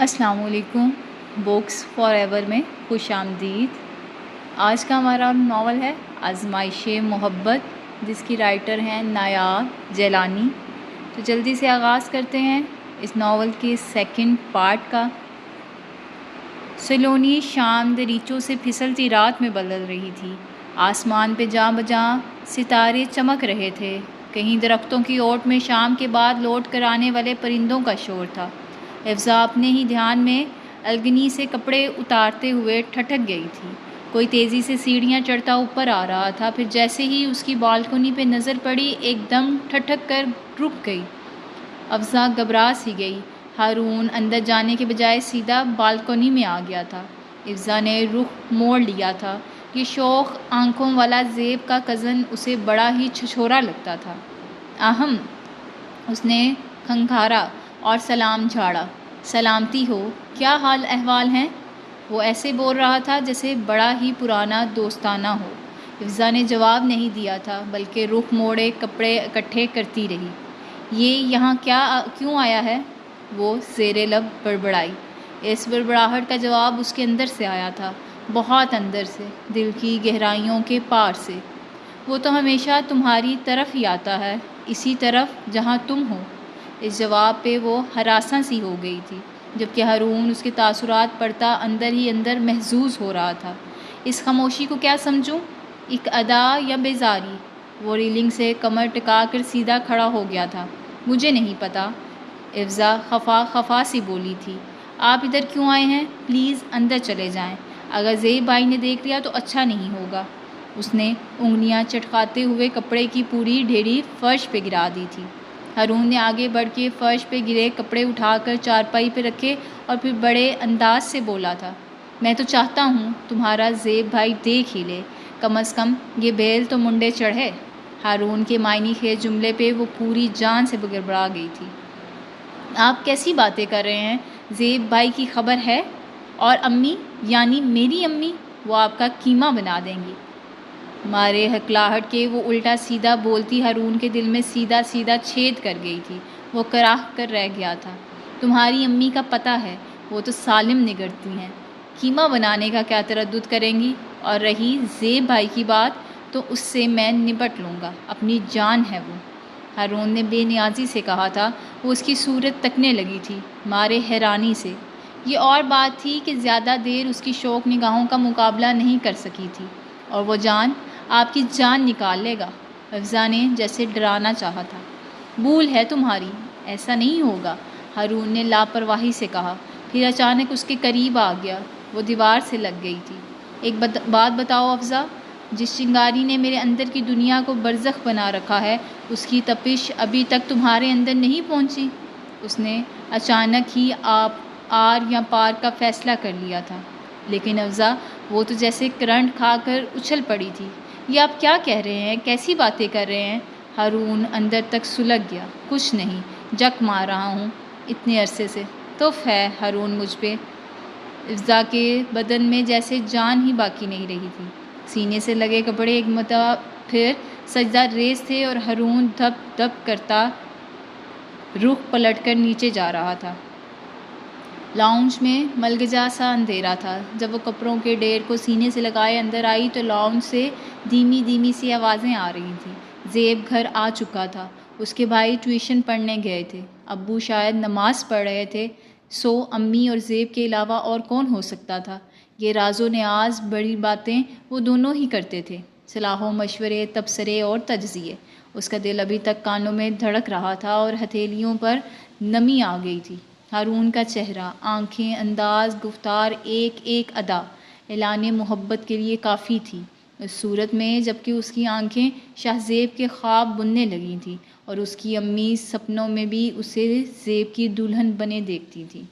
السلام علیکم، books for ever میں خوش آمدید۔ آج کا ہمارا ناول ہے آزمائش محبت، جس کی رائٹر ہیں نایاب جیلانی۔ تو جلدی سے آغاز کرتے ہیں اس ناول کے سیکنڈ پارٹ کا۔ سلونی شام دریچوں سے پھسلتی رات میں بدل رہی تھی۔ آسمان پہ جاں بجاں ستارے چمک رہے تھے۔ کہیں درختوں کی اوٹ میں شام کے بعد لوٹ کر آنے والے پرندوں کا شور تھا۔ افزا اپنے ہی دھیان میں الگنی سے کپڑے اتارتے ہوئے ٹھٹک گئی تھی۔ کوئی تیزی سے سیڑھیاں چڑھتا اوپر آ رہا تھا، پھر جیسے ہی اس کی بالکنی پہ نظر پڑی ایک دم ٹھٹک کر رک گئی۔ افزا گھبرا سی گئی۔ ہارون اندر جانے کے بجائے سیدھا بالکنی میں آ گیا تھا۔ افزا نے رخ موڑ لیا تھا۔ یہ شوخ آنکھوں والا زیب کا کزن اسے بڑا ہی چھچھورا لگتا تھا۔ اہم، اس نے کھنگھارا اور سلام جھاڑا۔ سلامتی ہو، کیا حال احوال ہیں؟ وہ ایسے بول رہا تھا جیسے بڑا ہی پرانا دوستانہ ہو۔ افزا نے جواب نہیں دیا تھا، بلکہ رخ موڑے کپڑے اکٹھے کرتی رہی۔ یہ یہاں کیوں آیا ہے؟ وہ زیر لب بڑبڑائی۔ اس بڑبڑاہٹ کا جواب اس کے اندر سے آیا تھا، بہت اندر سے، دل کی گہرائیوں کے پار سے۔ وہ تو ہمیشہ تمہاری طرف ہی آتا ہے، اسی طرف جہاں تم ہو۔ اس جواب پہ وہ ہراساں سی ہو گئی تھی، جبکہ ہارون اس کے تاثرات پڑھتا اندر ہی اندر محظوظ ہو رہا تھا۔ اس خاموشی کو کیا سمجھوں؟ ایک ادا یا بیزاری؟ وہ ریلنگ سے کمر ٹکا کر سیدھا کھڑا ہو گیا تھا۔ مجھے نہیں پتا، افزا خفا سی بولی تھی۔ آپ ادھر کیوں آئے ہیں؟ پلیز اندر چلے جائیں، اگر زیب بھائی نے دیکھ لیا تو اچھا نہیں ہوگا۔ اس نے انگلیاں چٹکاتے ہوئے کپڑے کی پوری ڈھیری فرش پہ گرا دی تھی۔ ہارون نے آگے بڑھ کے فرش پہ گرے کپڑے اٹھا کر چارپائی پہ رکھے اور پھر بڑے انداز سے بولا تھا، میں تو چاہتا ہوں تمہارا زیب بھائی دیکھ ہی لے، کم از کم یہ بیل تو منڈے چڑھے۔ ہارون کے معنی خیز جملے پہ وہ پوری جان سے گڑبڑا گئی تھی۔ آپ کیسی باتیں کر رہے ہیں؟ زیب بھائی کی خبر ہے؟ اور امی، یعنی میری امی، وہ آپ کا کیما بنا دیں گی۔ مارے ہکلاہٹ کے وہ الٹا سیدھا بولتی ہارون کے دل میں سیدھا سیدھا چھید کر گئی تھی۔ وہ کراہ کر رہ گیا تھا۔ تمہاری امی کا پتہ ہے، وہ تو سالم نگرتی ہیں، کیما بنانے کا کیا تردد کریں گی؟ اور رہی زیب بھائی کی بات، تو اس سے میں نپٹ لوں گا، اپنی جان ہے وہ۔ ہارون نے بے نیازی سے کہا تھا۔ وہ اس کی صورت تکنے لگی تھی، مارے حیرانی سے۔ یہ اور بات تھی کہ زیادہ دیر اس کی شوق نگاہوں کا مقابلہ نہیں کر سکی تھی، اور وہ جان، آپ کی جان نکال لے گا، افزا نے جیسے ڈرانا چاہا تھا۔ بھول ہے تمہاری، ایسا نہیں ہوگا، ہارون نے لاپرواہی سے کہا، پھر اچانک اس کے قریب آ گیا۔ وہ دیوار سے لگ گئی تھی۔ ایک بات بتاؤ افزا، جس چنگاری نے میرے اندر کی دنیا کو برزخ بنا رکھا ہے، اس کی تپش ابھی تک تمہارے اندر نہیں پہنچی؟ اس نے اچانک ہی آر یا پار کا فیصلہ کر لیا تھا۔ لیکن افزا، وہ تو جیسے کرنٹ کھا کر اچھل پڑی تھی۔ یہ آپ کیا کہہ رہے ہیں؟ کیسی باتیں کر رہے ہیں؟ ہارون اندر تک سلگ گیا۔ کچھ نہیں، جک مار رہا ہوں اتنے عرصے سے۔ تف ہے ہارون مجھ پہ۔ افزا کے بدن میں جیسے جان ہی باقی نہیں رہی تھی۔ سینے سے لگے کپڑے ایک مرتبہ پھر سجدہ ریز تھے اور ہارون دھپ دھپ کرتا رخ پلٹ کر نیچے جا رہا تھا۔ لاؤنج میں ملگجا سا اندھیرا تھا۔ جب وہ کپڑوں کے ڈھیر کو سینے سے لگائے اندر آئی تو لاؤنج سے دھیمی دھیمی سی آوازیں آ رہی تھیں۔ زیب گھر آ چکا تھا۔ اس کے بھائی ٹیوشن پڑھنے گئے تھے، ابو شاید نماز پڑھ رہے تھے، سو امی اور زیب کے علاوہ اور کون ہو سکتا تھا؟ یہ راز و نیاز بڑی باتیں وہ دونوں ہی کرتے تھے، صلاح و مشورے، تبصرے اور تجزیے۔ اس کا دل ابھی تک کانوں میں دھڑک رہا تھا اور ہتھیلیوں پر نمی آ گئی تھی۔ ہارون کا چہرہ، آنکھیں، انداز، گفتار، ایک ایک ادا اعلان محبت کے لیے کافی تھی اس صورت میں، جبکہ اس کی آنکھیں شاہ زیب کے خواب بننے لگی تھیں اور اس کی امی سپنوں میں بھی اسے زیب کی دلہن بنے دیکھتی تھی۔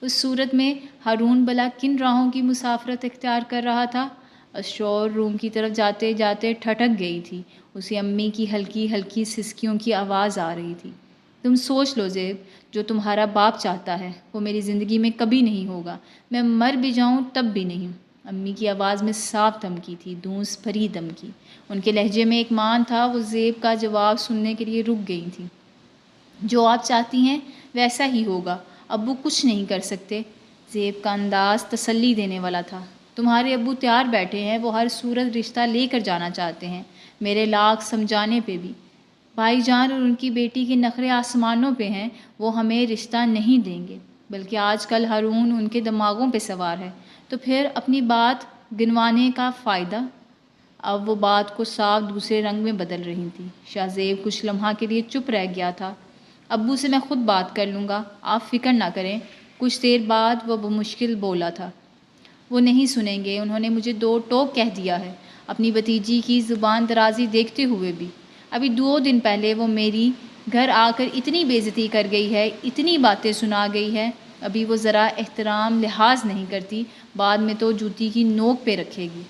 اس صورت میں ہارون بھلا کن راہوں کی مسافرت اختیار کر رہا تھا؟ اسٹور روم کی طرف جاتے جاتے ٹھٹک گئی تھی۔ اسے امی کی ہلکی ہلکی سسکیوں کی آواز آ رہی تھی۔ تم سوچ لو زیب، جو تمہارا باپ چاہتا ہے وہ میری زندگی میں کبھی نہیں ہوگا، میں مر بھی جاؤں تب بھی نہیں۔ امی کی آواز میں صاف دھمکی تھی، دھونس بھری دھمکی۔ ان کے لہجے میں ایک مان تھا۔ وہ زیب کا جواب سننے کے لیے رک گئی تھی۔ جو آپ چاہتی ہیں ویسا ہی ہوگا، ابو کچھ نہیں کر سکتے۔ زیب کا انداز تسلی دینے والا تھا۔ تمہارے ابو تیار بیٹھے ہیں، وہ ہر صورت رشتہ لے کر جانا چاہتے ہیں، میرے لاکھ سمجھانے پہ بھی۔ بھائی جان اور ان کی بیٹی کے نخرے آسمانوں پہ ہیں، وہ ہمیں رشتہ نہیں دیں گے، بلکہ آج کل ہارون ان کے دماغوں پہ سوار ہے، تو پھر اپنی بات گنوانے کا فائدہ؟ اب وہ بات کو صاف دوسرے رنگ میں بدل رہی تھی۔ شاہ زیب کچھ لمحہ کے لیے چپ رہ گیا تھا۔ ابو سے میں خود بات کر لوں گا، آپ فکر نہ کریں۔ کچھ دیر بعد وہ بمشکل بولا تھا۔ وہ نہیں سنیں گے، انہوں نے مجھے دو ٹوک کہہ دیا ہے، اپنی بھتیجی کی زبان درازی دیکھتے ہوئے بھی۔ ابھی 2 دن پہلے وہ میری گھر آ کر اتنی بے عزتی کر گئی ہے، اتنی باتیں سنا گئی ہے، ابھی وہ ذرا احترام لحاظ نہیں کرتی، بعد میں تو جوتی کی نوک پہ رکھے گی۔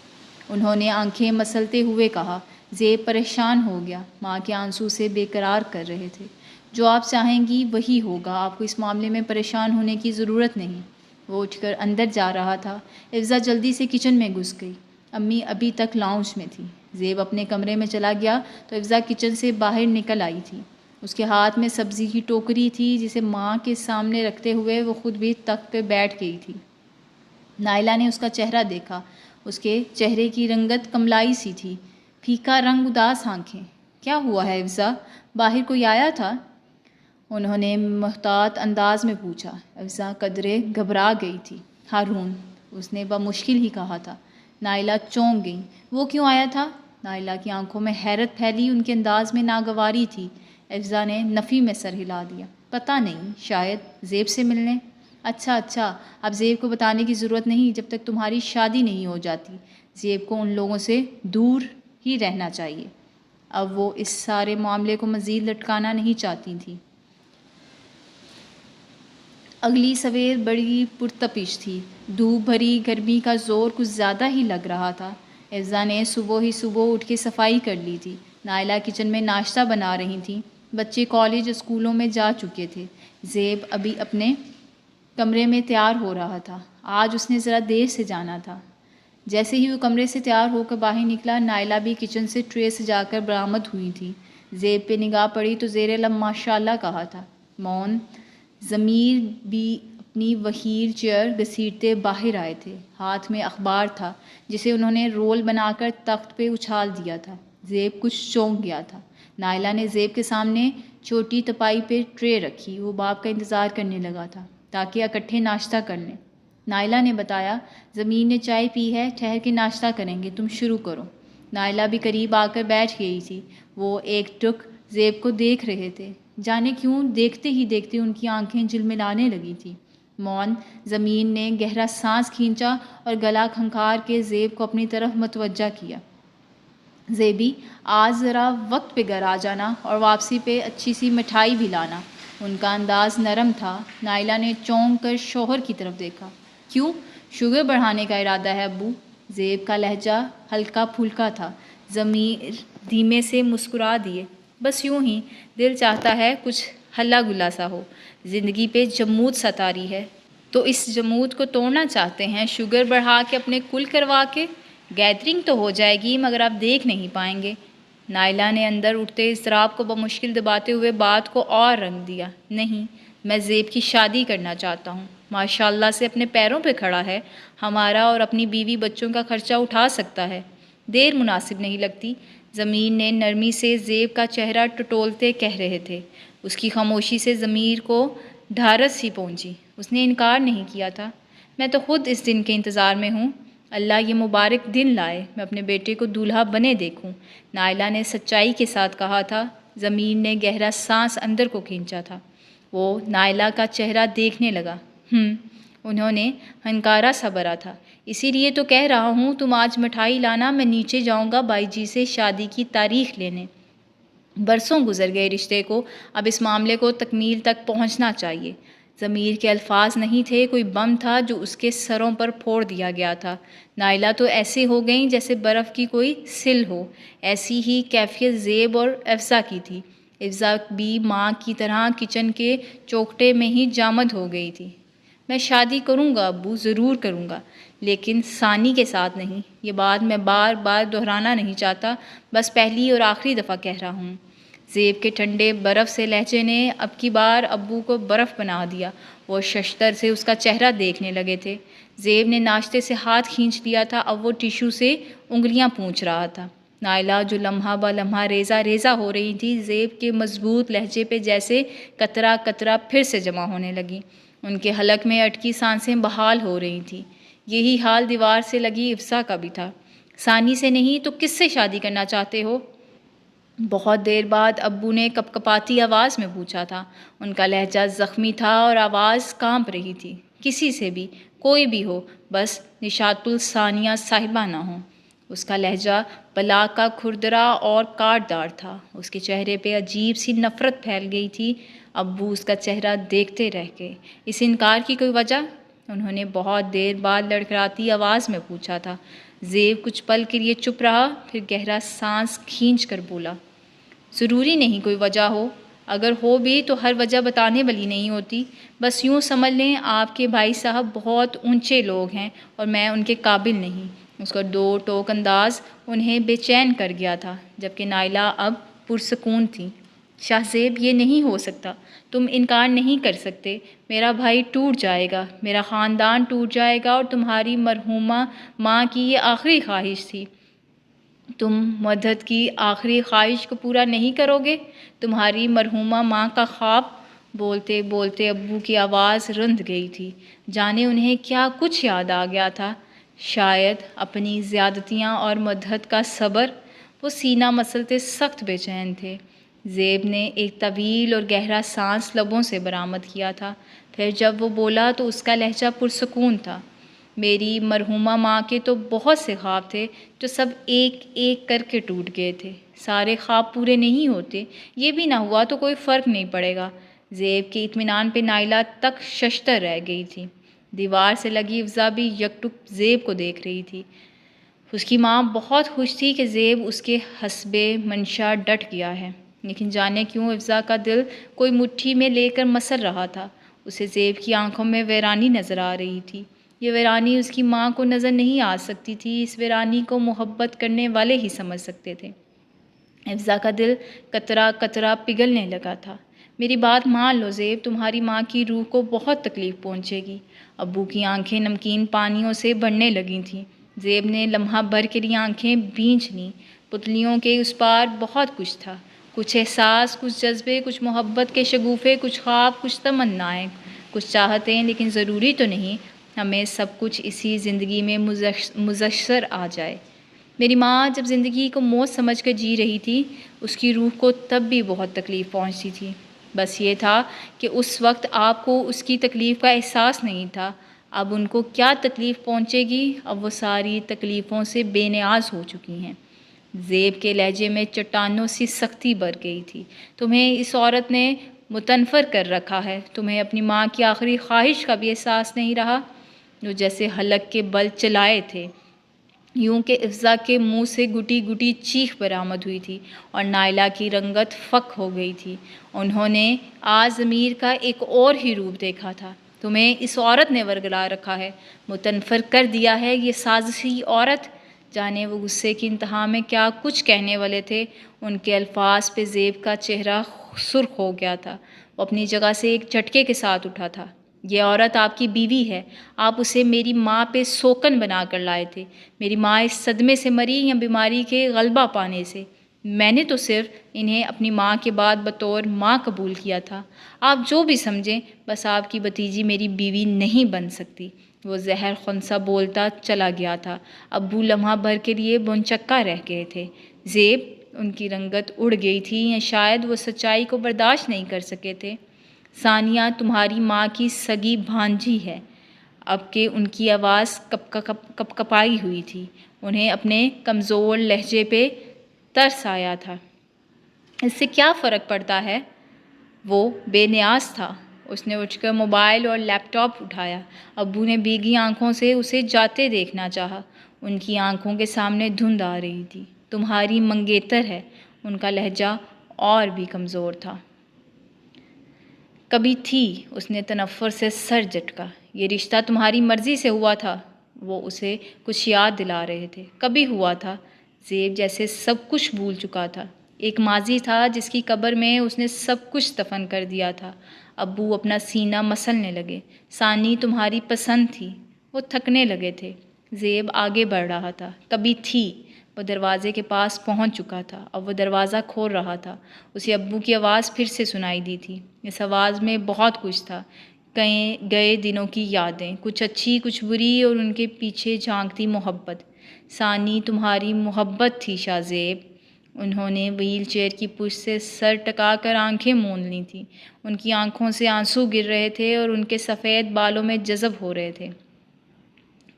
انہوں نے آنکھیں مسلتے ہوئے کہا۔ زیب پریشان ہو گیا، ماں کے آنسو سے بے قرار کر رہے تھے۔ جو آپ چاہیں گی وہی ہوگا، آپ کو اس معاملے میں پریشان ہونے کی ضرورت نہیں۔ وہ اٹھ کر اندر جا رہا تھا۔ افزا جلدی سے کچن میں گھس گئی۔ امی ابھی تک لاؤنج میں تھی۔ زیب اپنے کمرے میں چلا گیا تو افزا کچن سے باہر نکل آئی تھی۔ اس کے ہاتھ میں سبزی کی ٹوکری تھی، جسے ماں کے سامنے رکھتے ہوئے وہ خود بھی تخت پہ بیٹھ گئی تھی۔ نائلہ نے اس کا چہرہ دیکھا۔ اس کے چہرے کی رنگت کملائی سی تھی، پھیکا رنگ، اداس آنکھیں۔ کیا ہوا ہے افزا؟ باہر کوئی آیا تھا؟ انہوں نے محتاط انداز میں پوچھا۔ افزا قدرے گھبرا گئی تھی۔ ہارون، اس نے بمشکل ہی کہا تھا۔ نائلہ چونک گئی۔ وہ کیوں آیا تھا؟ نائلہ کی آنکھوں میں حیرت پھیلی، ان کے انداز میں ناگواری تھی۔ افزا نے نفی میں سر ہلا دیا۔ پتہ نہیں، شاید زیب سے ملنے۔ اچھا، اب زیب کو بتانے کی ضرورت نہیں جب تک تمہاری شادی نہیں ہو جاتی۔ زیب کو ان لوگوں سے دور ہی رہنا چاہیے۔ اب وہ اس سارے معاملے کو مزید لٹکانا نہیں چاہتی تھی۔ اگلی سویر بڑی پرتپش تھی، دھوپ بھری گرمی کا زور کچھ زیادہ ہی لگ رہا تھا۔ افزا نے صبح اٹھ کے صفائی کر لی تھی۔ نائلہ کچن میں ناشتہ بنا رہی تھیں۔ بچے کالج اسکولوں میں جا چکے تھے۔ زیب ابھی اپنے کمرے میں تیار ہو رہا تھا۔ آج اس نے ذرا دیر سے جانا تھا۔ جیسے ہی وہ کمرے سے تیار ہو کر باہر نکلا، نائلہ بھی کچن سے ٹرے سجا کر برآمد ہوئی تھی۔ زیب پہ نگاہ پڑی تو زیر لب ماشاءاللہ کہا تھا۔ مون ضمیر بھی اپنی وخیر چیئر گھسیٹتے باہر آئے تھے۔ ہاتھ میں اخبار تھا، جسے انہوں نے رول بنا کر تخت پہ اچھال دیا تھا۔ زیب کچھ چونک گیا تھا۔ نائلہ نے زیب کے سامنے چھوٹی تپائی پہ ٹرے رکھی۔ وہ باپ کا انتظار کرنے لگا تھا تاکہ اکٹھے ناشتہ کر لیں۔ نائلہ نے بتایا، زمین نے چائے پی ہے، ٹھہر کے ناشتہ کریں گے، تم شروع کرو۔ نائلہ بھی قریب آ کر بیٹھ گئی تھی۔ وہ ایک ٹک زیب کو دیکھ رہے تھے، جانے کیوں دیکھتے ہی دیکھتے ان کی آنکھیں جھلملانے لگی تھیں۔ مون زمین نے گہرا سانس کھینچا اور گلا کھنکار کے زیب کو اپنی طرف متوجہ کیا۔ زیبی، آج ذرا وقت پہ گھر آ جانا اور واپسی پہ اچھی سی مٹھائی بھی لانا۔ ان کا انداز نرم تھا۔ نائلہ نے چونک کر شوہر کی طرف دیکھا۔ کیوں، شوگر بڑھانے کا ارادہ ہے ابو؟ زیب کا لہجہ ہلکا پھلکا تھا۔ ضمیر دھیمے سے مسکرا دیے۔ بس یوں ہی، دل چاہتا ہے کچھ ہلا گلا سا ہو، زندگی پہ جمود ستاری ہے تو اس جمود کو توڑنا چاہتے ہیں، شوگر بڑھا کے اپنے کل کروا کے۔ گیدرنگ تو ہو جائے گی مگر آپ دیکھ نہیں پائیں گے۔ نائلہ نے اندر اٹھتے اضطراب کو بمشکل دباتے ہوئے بات کو اور رنگ دیا۔ نہیں، میں زیب کی شادی کرنا چاہتا ہوں۔ ماشاءاللہ سے اپنے پیروں پہ کھڑا ہے، ہمارا اور اپنی بیوی بچوں کا خرچہ اٹھا سکتا ہے۔ دیر مناسب نہیں لگتی، زمین نے نرمی سے زیب کا چہرہ ٹٹولتے کہہ رہے تھے۔ اس کی خاموشی سے ضمیر کو ڈھارس سی پہنچی۔ اس نے انکار نہیں کیا تھا۔ میں تو خود اس دن کے انتظار میں ہوں، اللہ یہ مبارک دن لائے، میں اپنے بیٹے کو دولہا بنے دیکھوں۔ نائلہ نے سچائی کے ساتھ کہا تھا۔ زمین نے گہرا سانس اندر کو کھینچا تھا۔ وہ نائلہ کا چہرہ دیکھنے لگا۔ انہوں نے ہنکارا سا بھرا تھا۔ اسی لیے تو کہہ رہا ہوں، تم آج مٹھائی لانا، میں نیچے جاؤں گا بائی جی سے شادی کی تاریخ لینے۔ برسوں گزر گئے رشتے کو، اب اس معاملے کو تکمیل تک پہنچنا چاہیے۔ ضمیر کے الفاظ نہیں تھے، کوئی بم تھا جو اس کے سروں پر پھوڑ دیا گیا تھا۔ نائلہ تو ایسے ہو گئیں جیسے برف کی کوئی سل ہو۔ ایسی ہی کیفیت زیب اور افزا کی تھی۔ افزا بھی ماں کی طرح کچن کے چوکھٹے میں ہی جامد ہو گئی تھی۔ میں شادی کروں گا ابو، ضرور کروں گا، لیکن ثانی کے ساتھ نہیں۔ یہ بات میں بار بار دہرانا نہیں چاہتا، بس پہلی اور آخری دفعہ کہہ رہا ہوں۔ زیب کے ٹھنڈے برف سے لہجے نے اب کی بار ابو کو برف بنا دیا۔ وہ ششتر سے اس کا چہرہ دیکھنے لگے تھے۔ زیب نے ناشتے سے ہاتھ کھینچ لیا تھا، اب وہ ٹیشو سے انگلیاں پونچھ رہا تھا۔ نائلہ جو لمحہ بہ لمحہ ریزہ ریزہ ہو رہی تھی، زیب کے مضبوط لہجے پہ جیسے قطرہ قطرہ پھر سے جمع ہونے لگی۔ ان کے حلق میں اٹکی سانسیں بحال ہو رہی تھیں۔ یہی حال دیوار سے لگی افسا کا بھی تھا۔ ثانی سے نہیں تو کس سے شادی کرنا چاہتے ہو؟ بہت دیر بعد ابو نے کپ کپاتی آواز میں پوچھا تھا۔ ان کا لہجہ زخمی تھا اور آواز کانپ رہی تھی۔ کسی سے بھی، کوئی بھی ہو، بس نشاط الثانیہ صاحبہ نہ ہو۔ اس کا لہجہ بلا کا کھردرا اور کاٹ دار تھا۔ اس کے چہرے پہ عجیب سی نفرت پھیل گئی تھی۔ ابو اس کا چہرہ دیکھتے رہ گئے۔ اس انکار کی کوئی وجہ؟ انہوں نے بہت دیر بعد لڑکھڑاتی آواز میں پوچھا تھا۔ زیب کچھ پل کے لیے چپ رہا، پھر گہرا سانس کھینچ کر بولا، ضروری نہیں کوئی وجہ ہو، اگر ہو بھی تو ہر وجہ بتانے والی نہیں ہوتی۔ بس یوں سمجھ لیں آپ کے بھائی صاحب بہت اونچے لوگ ہیں اور میں ان کے قابل نہیں۔ اس کا دو ٹوک انداز انہیں بے چین کر گیا تھا، جبکہ نائلہ اب پرسکون تھی۔ شاہ زیب، یہ نہیں ہو سکتا، تم انکار نہیں کر سکتے۔ میرا بھائی ٹوٹ جائے گا، میرا خاندان ٹوٹ جائے گا، اور تمہاری مرحومہ ماں کی یہ آخری خواہش تھی۔ تم مدحت کی آخری خواہش کو پورا نہیں کرو گے؟ تمہاری مرحومہ ماں کا خواب؟ بولتے بولتے ابو کی آواز رند گئی تھی، جانے انہیں کیا کچھ یاد آ گیا تھا۔ شاید اپنی زیادتیاں اور مدحت کا صبر۔ وہ سینہ مسلتے سخت بے چین تھے۔ زیب نے ایک طویل اور گہرا سانس لبوں سے برآمد کیا تھا، پھر جب وہ بولا تو اس کا لہجہ پرسکون تھا۔ میری مرحومہ ماں کے تو بہت سے خواب تھے جو سب ایک ایک کر کے ٹوٹ گئے تھے۔ سارے خواب پورے نہیں ہوتے، یہ بھی نہ ہوا تو کوئی فرق نہیں پڑے گا۔ زیب کے اطمینان پہ نائلہ تک ششتر رہ گئی تھی۔ دیوار سے لگی افزا بھی یکٹک زیب کو دیکھ رہی تھی۔ اس کی ماں بہت خوش تھی کہ زیب اس کے حسب منشا ڈٹ گیا ہے، لیکن جانے کیوں افزا کا دل کوئی مٹھی میں لے کر مسل رہا تھا۔ اسے زیب کی آنکھوں میں ویرانی نظر آ رہی تھی۔ یہ ویرانی اس کی ماں کو نظر نہیں آ سکتی تھی، اس ویرانی کو محبت کرنے والے ہی سمجھ سکتے تھے۔ افزا کا دل قطرہ قطرہ پگھلنے لگا تھا۔ میری بات مان لو زیب، تمہاری ماں کی روح کو بہت تکلیف پہنچے گی۔ ابو کی آنکھیں نمکین پانیوں سے بڑھنے لگی تھیں۔ زیب نے لمحہ بھر کے لیے آنکھیں بھینچ لیں۔ پتلیوں کے اس پار بہت کچھ تھا، کچھ احساس، کچھ جذبے، کچھ محبت کے شگوفے، کچھ خواب، کچھ تمنائیں، کچھ چاہتیں، لیکن ضروری تو نہیں ہمیں سب کچھ اسی زندگی میں مزشر آ جائے۔ میری ماں جب زندگی کو موت سمجھ کر جی رہی تھی، اس کی روح کو تب بھی بہت تکلیف پہنچتی تھی۔ بس یہ تھا کہ اس وقت آپ کو اس کی تکلیف کا احساس نہیں تھا۔ اب ان کو کیا تکلیف پہنچے گی؟ اب وہ ساری تکلیفوں سے بے نیاز ہو چکی ہیں۔ زیب کے لہجے میں چٹانوں سی سختی بھر گئی تھی۔ تمہیں اس عورت نے متنفر کر رکھا ہے۔ تمہیں اپنی ماں کی آخری خواہش کا بھی احساس نہیں رہا؟ جو جیسے حلق کے بل چلائے تھے، یوں کہ افزا کے منہ سے گٹی گٹی چیخ برآمد ہوئی تھی اور نائلہ کی رنگت فک ہو گئی تھی۔ انہوں نے آج ضمیر کا ایک اور ہی روپ دیکھا تھا۔ تمہیں اس عورت نے ورگلا رکھا ہے، متنفر کر دیا ہے، یہ سازشی عورت۔ جانے وہ غصے کی انتہا میں کیا کچھ کہنے والے تھے۔ ان کے الفاظ پہ زیب کا چہرہ سرخ ہو گیا تھا۔ وہ اپنی جگہ سے ایک جھٹکے کے ساتھ اٹھا تھا۔ یہ عورت آپ کی بیوی ہے، آپ اسے میری ماں پہ سوکن بنا کر لائے تھے۔ میری ماں اس صدمے سے مری یا بیماری کے غلبہ پانے سے؟ میں نے تو صرف انہیں اپنی ماں کے بعد بطور ماں قبول کیا تھا۔ آپ جو بھی سمجھیں، بس آپ کی بھتیجی میری بیوی نہیں بن سکتی۔ وہ زہر خنثی بولتا چلا گیا تھا۔ ابو لمحہ بھر کے لیے بنچکا رہ گئے تھے۔ زیب، ان کی رنگت اڑ گئی تھی یا شاید وہ سچائی کو برداشت نہیں کر سکے تھے۔ ثانیہ تمہاری ماں کی سگی بھانجی ہے۔ اب کہ ان کی آواز کپ کپائی ہوئی تھی، انہیں اپنے کمزور لہجے پہ ترس آیا تھا۔ اس سے کیا فرق پڑتا ہے؟ وہ بے نیاز تھا۔ اس نے اٹھ کر موبائل اور لیپ ٹاپ اٹھایا۔ ابو نے بھیگی آنکھوں سے اسے جاتے دیکھنا چاہا۔ ان کی آنکھوں کے سامنے دھند آ رہی تھی۔ تمہاری منگیتر ہے۔ ان کا لہجہ اور بھی کمزور تھا۔ کبھی تھی۔ اس نے تنفر سے سر جھٹکا۔ یہ رشتہ تمہاری مرضی سے ہوا تھا؟ وہ اسے کچھ یاد دلا رہے تھے۔ کبھی ہوا تھا؟ زیب جیسے سب کچھ بھول چکا تھا۔ ایک ماضی تھا جس کی قبر میں اس نے سب کچھ دفن کر دیا تھا۔ ابو اپنا سینہ مسلنے لگے۔ ثانی تمہاری پسند تھی۔ وہ تھکنے لگے تھے۔ زیب آگے بڑھ رہا تھا۔ کبھی تھی۔ وہ دروازے کے پاس پہنچ چکا تھا۔ اب وہ دروازہ کھول رہا تھا۔ اسے ابو کی آواز پھر سے سنائی دی تھی۔ اس آواز میں بہت کچھ تھا، گئے دنوں کی یادیں، کچھ اچھی کچھ بری، اور ان کے پیچھے جھانکتی محبت۔ ثانی تمہاری محبت تھی شاہ زیب۔ انہوں نے وہیل چیئر کی پشت سے سر ٹکا کر آنکھیں موند لی تھیں۔ ان کی آنکھوں سے آنسو گر رہے تھے اور ان کے سفید بالوں میں جذب ہو رہے تھے۔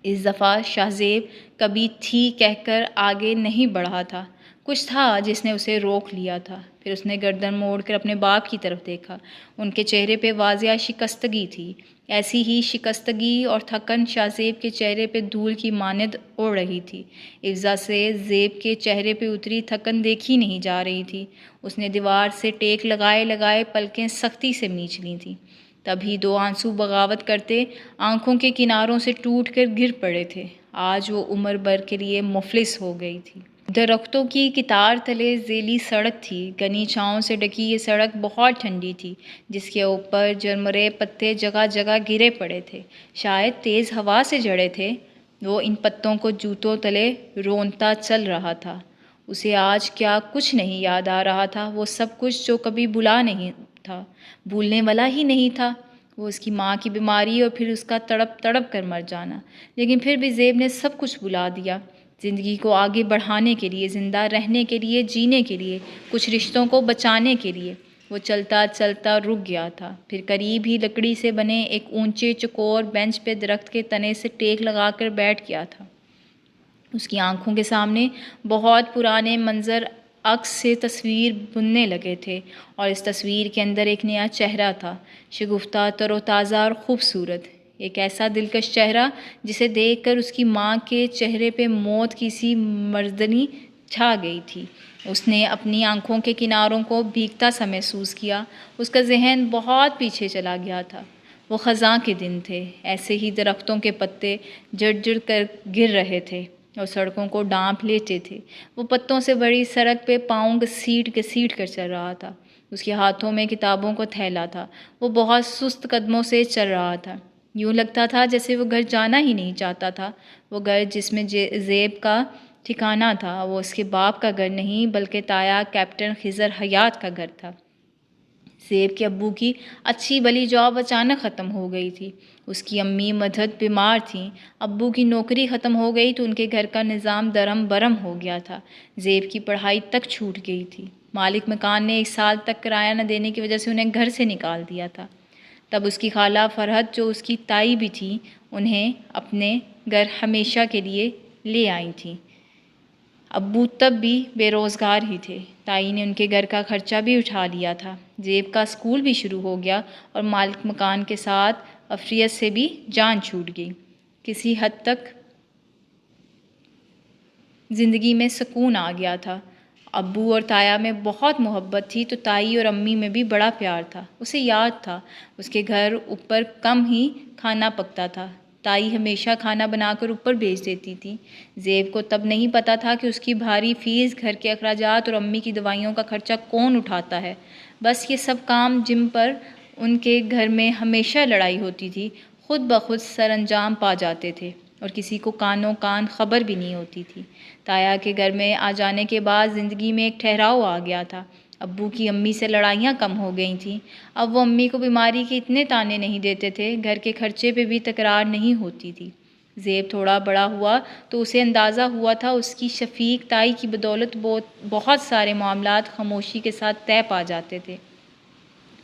اس دفعہ شاہ زیب کبھی تھی کہہ کر آگے نہیں بڑھا تھا۔ کچھ تھا جس نے اسے روک لیا تھا۔ پھر اس نے گردن موڑ کر اپنے باپ کی طرف دیکھا۔ ان کے چہرے پہ واضح شکستگی تھی۔ ایسی ہی شکستگی اور تھکن شاہ زیب کے چہرے پہ دھول کی مانند اڑ رہی تھی۔ افزا سے زیب کے چہرے پہ اتری تھکن دیکھی نہیں جا رہی تھی۔ اس نے دیوار سے ٹیک لگائے لگائے پلکیں سختی سے مینچ لی تھیں۔ تبھی دو آنسو بغاوت کرتے آنکھوں کے کناروں سے ٹوٹ کر گر پڑے تھے۔ آج وہ عمر بھر کے لیے مفلس ہو گئی تھی۔ درختوں کی کتار تلے ذیلی سڑک تھی۔ گھنی چھاؤں سے ڈھکی یہ سڑک بہت ٹھنڈی تھی، جس کے اوپر جرمرے پتے جگہ جگہ گرے پڑے تھے، شاید تیز ہوا سے جھڑے تھے۔ وہ ان پتوں کو جوتوں تلے رونتا چل رہا تھا۔ اسے آج کیا کچھ نہیں یاد آ رہا تھا، وہ سب کچھ جو کبھی بھولا نہیں تھا، بھولنے والا ہی نہیں تھا۔ وہ اس کی ماں کی بیماری اور پھر اس کا تڑپ تڑپ کر مر جانا۔ لیکن پھر بھی زیب نے سب کچھ بھلا دیا، زندگی کو آگے بڑھانے کے لیے، زندہ رہنے کے لیے، جینے کے لیے، کچھ رشتوں کو بچانے کے لیے۔ وہ چلتا چلتا رک گیا تھا، پھر قریب ہی لکڑی سے بنے ایک اونچے چوکور بینچ پہ درخت کے تنے سے ٹیک لگا کر بیٹھ گیا تھا۔ اس کی آنکھوں کے سامنے بہت پرانے منظر عکس سے تصویر بننے لگے تھے، اور اس تصویر کے اندر ایک نیا چہرہ تھا، شگفتہ، تر و تازہ اور خوبصورت۔ ایک ایسا دلکش چہرہ جسے دیکھ کر اس کی ماں کے چہرے پہ موت کی سی مردنی چھا گئی تھی۔ اس نے اپنی آنکھوں کے کناروں کو بھیگتا سا محسوس کیا۔ اس کا ذہن بہت پیچھے چلا گیا تھا۔ وہ خزاں کے دن تھے، ایسے ہی درختوں کے پتے جڑ جڑ کر گر رہے تھے اور سڑکوں کو ڈانپ لیتے تھے۔ وہ پتوں سے بڑی سڑک پہ پاؤں گھسیٹ گھسیٹ کر چل رہا تھا۔ اس کے ہاتھوں میں کتابوں کا تھیلا تھا۔ وہ بہت سست قدموں سے چل رہا تھا۔ یوں لگتا تھا جیسے وہ گھر جانا ہی نہیں چاہتا تھا۔ وہ گھر جس میں زیب کا ٹھکانہ تھا، وہ اس کے باپ کا گھر نہیں بلکہ تایا کیپٹن خضر حیات کا گھر تھا۔ زیب کے ابو کی اچھی بھلی جاب اچانک ختم ہو گئی تھی۔ اس کی امی مدحت بیمار تھیں۔ ابو کی نوکری ختم ہو گئی تو ان کے گھر کا نظام درم برم ہو گیا تھا۔ زیب کی پڑھائی تک چھوٹ گئی تھی۔ مالک مکان نے 1 سال تک کرایہ نہ دینے کی وجہ سے انہیں گھر سے نکال دیا تھا۔ تب اس کی خالہ فرحت، جو اس کی تائی بھی تھی، انہیں اپنے گھر ہمیشہ کے لیے لے آئی تھیں۔ ابو تب بھی بے روزگار ہی تھے۔ تائی نے ان کے گھر کا خرچہ بھی اٹھا لیا تھا۔ زیب کا اسکول بھی شروع ہو گیا اور مالک مکان کے ساتھ افریت سے بھی جان چھوٹ گئی۔ کسی حد تک زندگی میں سکون آ گیا تھا۔ ابو اور تایا میں بہت محبت تھی تو تائی اور امی میں بھی بڑا پیار تھا۔ اسے یاد تھا اس کے گھر اوپر کم ہی کھانا پکتا تھا۔ تائی ہمیشہ کھانا بنا کر اوپر بھیج دیتی تھی۔ زیب کو تب نہیں پتہ تھا کہ اس کی بھاری فیس، گھر کے اخراجات اور امی کی دوائیوں کا خرچہ کون اٹھاتا ہے۔ بس یہ سب کام جن پر ان کے گھر میں ہمیشہ لڑائی ہوتی تھی، خود بخود سر انجام پا جاتے تھے اور کسی کو کانوں کان خبر بھی نہیں ہوتی تھی۔ تایا کے گھر میں آ جانے کے بعد زندگی میں ایک ٹھہراؤ آ گیا تھا۔ ابو کی امی سے لڑائیاں کم ہو گئی تھیں۔ اب وہ امی کو بیماری کے اتنے تانے نہیں دیتے تھے، گھر کے خرچے پہ بھی تکرار نہیں ہوتی تھی۔ زیب تھوڑا بڑا ہوا تو اسے اندازہ ہوا تھا اس کی شفیق تائی کی بدولت بہت سارے معاملات خاموشی کے ساتھ طے پا جاتے تھے۔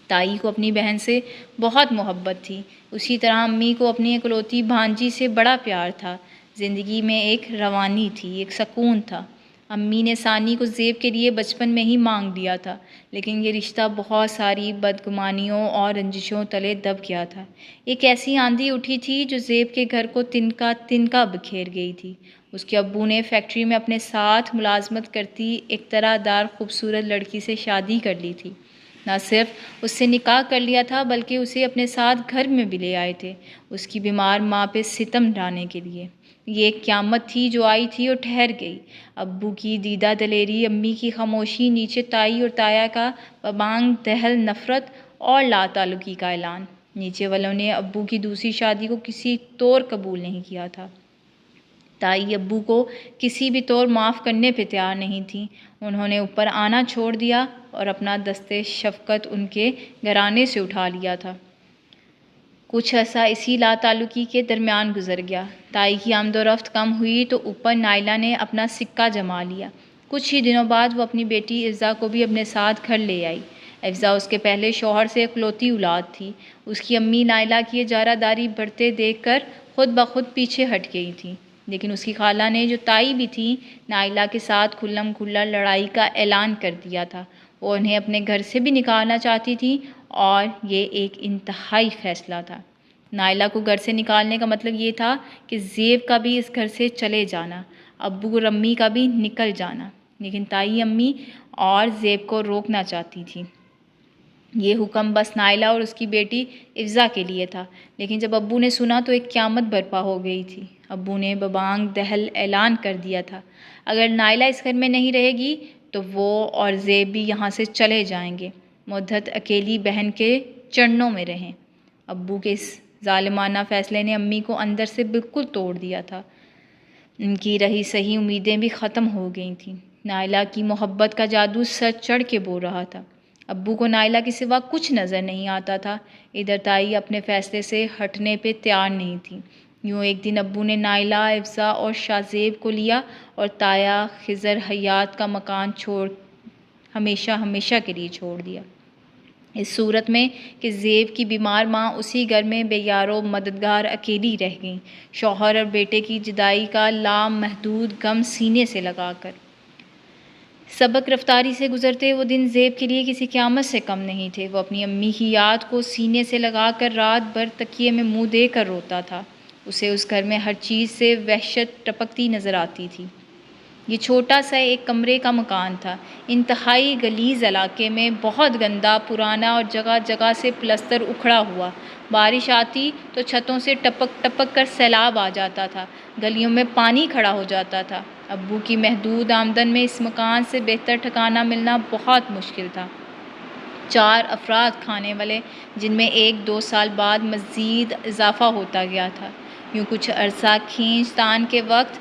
تائی کو اپنی بہن سے بہت محبت تھی، اسی طرح امی کو اپنی اکلوتی بھانجی سے بڑا پیار تھا۔ زندگی میں ایک روانی تھی، ایک سکون تھا۔ امی نے ثانی کو زیب کے لیے بچپن میں ہی مانگ لیا تھا، لیکن یہ رشتہ بہت ساری بدگمانیوں اور رنجشوں تلے دب گیا تھا۔ ایک ایسی آندھی اٹھی تھی جو زیب کے گھر کو تنکا تنکا بکھیر گئی تھی۔ اس کے ابو نے فیکٹری میں اپنے ساتھ ملازمت کرتی ایک طرح دار خوبصورت لڑکی سے شادی کر لی تھی۔ نہ صرف اس سے نکاح کر لیا تھا بلکہ اسے اپنے ساتھ گھر میں بھی لے آئے تھے، اس کی بیمار ماں پہ ستم ڈھانے کے لیے۔ یہ ایک قیامت تھی جو آئی تھی اور ٹھہر گئی۔ ابو کی دیدہ دلیری، امی کی خاموشی، نیچے تائی اور تایا کا ببانگ دہل نفرت اور لا تعلقی کا اعلان۔ نیچے والوں نے ابو کی دوسری شادی کو کسی طور قبول نہیں کیا تھا۔ تائی ابو کو کسی بھی طور معاف کرنے پہ تیار نہیں تھیں۔ انہوں نے اوپر آنا چھوڑ دیا اور اپنا دستِ شفقت ان کے گھرانے سے اٹھا لیا تھا۔ کچھ عرصہ اسی لا تعلقی کے درمیان گزر گیا۔ تائی کی آمد و رفت کم ہوئی تو اوپر نائلہ نے اپنا سکہ جما لیا۔ کچھ ہی دنوں بعد وہ اپنی بیٹی افزا کو بھی اپنے ساتھ گھر لے آئی۔ افزا اس کے پہلے شوہر سے اکلوتی اولاد تھی۔ اس کی امی نائلہ کی اجارہ داری بڑھتے دیکھ کر خود بخود پیچھے ہٹ گئی تھیں، لیکن اس کی خالہ نے، جو تائی بھی تھیں، نائلہ کے ساتھ کھلم کھلا لڑائی کا اعلان کر دیا تھا۔ وہ انہیں اپنے گھر سے بھی نکالنا چاہتی تھیں اور یہ ایک انتہائی فیصلہ تھا۔ نائلہ کو گھر سے نکالنے کا مطلب یہ تھا کہ زیب کا بھی اس گھر سے چلے جانا، ابو اور امی کا بھی نکل جانا، لیکن تائی امی اور زیب کو روکنا چاہتی تھیں۔ یہ حکم بس نائلہ اور اس کی بیٹی افزا کے لیے تھا، لیکن جب ابو نے سنا تو ایک قیامت برپا ہو گئی تھی۔ ابو نے ببانگ دہل اعلان کر دیا تھا، اگر نائلہ اس گھر میں نہیں رہے گی تو وہ اور زیب بھی یہاں سے چلے جائیں گے، مدت اکیلی بہن کے چرنوں میں رہیں۔ ابو کے اس ظالمانہ فیصلے نے امی کو اندر سے بالکل توڑ دیا تھا۔ ان کی رہی سہی امیدیں بھی ختم ہو گئی تھیں۔ نائلہ کی محبت کا جادو سر چڑھ کے بول رہا تھا۔ ابو کو نائلہ کے سوا کچھ نظر نہیں آتا تھا۔ ادھر تائی اپنے فیصلے سے ہٹنے پہ تیار نہیں تھی۔ یوں ایک دن ابو نے نائلہ، افزا اور شاہ زیب کو لیا اور تایا خضر حیات کا مکان ہمیشہ ہمیشہ کے لیے چھوڑ دیا، اس صورت میں کہ زیب کی بیمار ماں اسی گھر میں بے یار و مددگار اکیلی رہ گئیں، شوہر اور بیٹے کی جدائی کا لامحدود غم سینے سے لگا کر۔ سبک رفتاری سے گزرتے وہ دن زیب کے لیے کسی قیامت سے کم نہیں تھے۔ وہ اپنی امی کی یاد کو سینے سے لگا کر رات بھر تکیے میں منہ دے کر روتا تھا۔ اسے اس گھر میں ہر چیز سے وحشت ٹپکتی نظر آتی تھی۔ یہ چھوٹا سا ایک کمرے کا مکان تھا، انتہائی غلیظ علاقے میں، بہت گندا، پرانا اور جگہ جگہ سے پلستر اکھڑا ہوا۔ بارش آتی تو چھتوں سے ٹپک ٹپک کر سیلاب آ جاتا تھا، گلیوں میں پانی کھڑا ہو جاتا تھا۔ ابو کی محدود آمدن میں اس مکان سے بہتر ٹھکانہ ملنا بہت مشکل تھا۔ 4 افراد کھانے والے، جن میں 1-2 سال بعد مزید اضافہ ہوتا گیا تھا۔ یوں کچھ عرصہ کھینچ تان کے وقت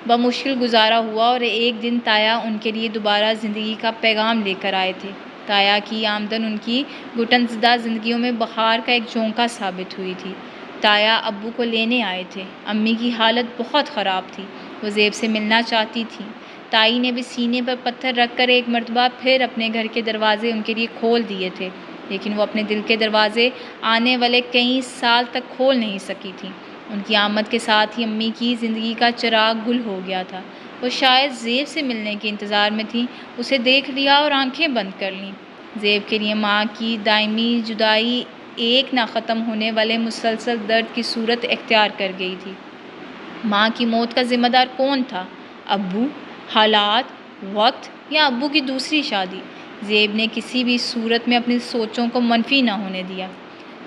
بمشکل گزارا ہوا اور ایک دن تایا ان کے لیے دوبارہ زندگی کا پیغام لے کر آئے تھے۔ تایا کی آمدن ان کی گھٹن زدہ زندگیوں میں بہار کا ایک جھونکا ثابت ہوئی تھی۔ تایا ابو کو لینے آئے تھے۔ امی کی حالت بہت خراب تھی، وہ زیب سے ملنا چاہتی تھیں۔ تائی نے بھی سینے پر پتھر رکھ کر ایک مرتبہ پھر اپنے گھر کے دروازے ان کے لیے کھول دیے تھے، لیکن وہ اپنے دل کے دروازے آنے والے کئی سال تک کھول نہیں سکی تھیں۔ ان کی آمد کے ساتھ ہی امی کی زندگی کا چراغ گل ہو گیا تھا۔ وہ شاید زیب سے ملنے کے انتظار میں تھیں، اسے دیکھ لیا اور آنکھیں بند کر لیں۔ زیب کے لیے ماں کی دائمی جدائی ایک نہ ختم ہونے والے مسلسل درد کی صورت اختیار کر گئی تھی۔ ماں کی موت کا ذمہ دار کون تھا؟ ابو، حالات، وقت یا ابو کی دوسری شادی؟ زیب نے کسی بھی صورت میں اپنی سوچوں کو منفی نہ ہونے دیا۔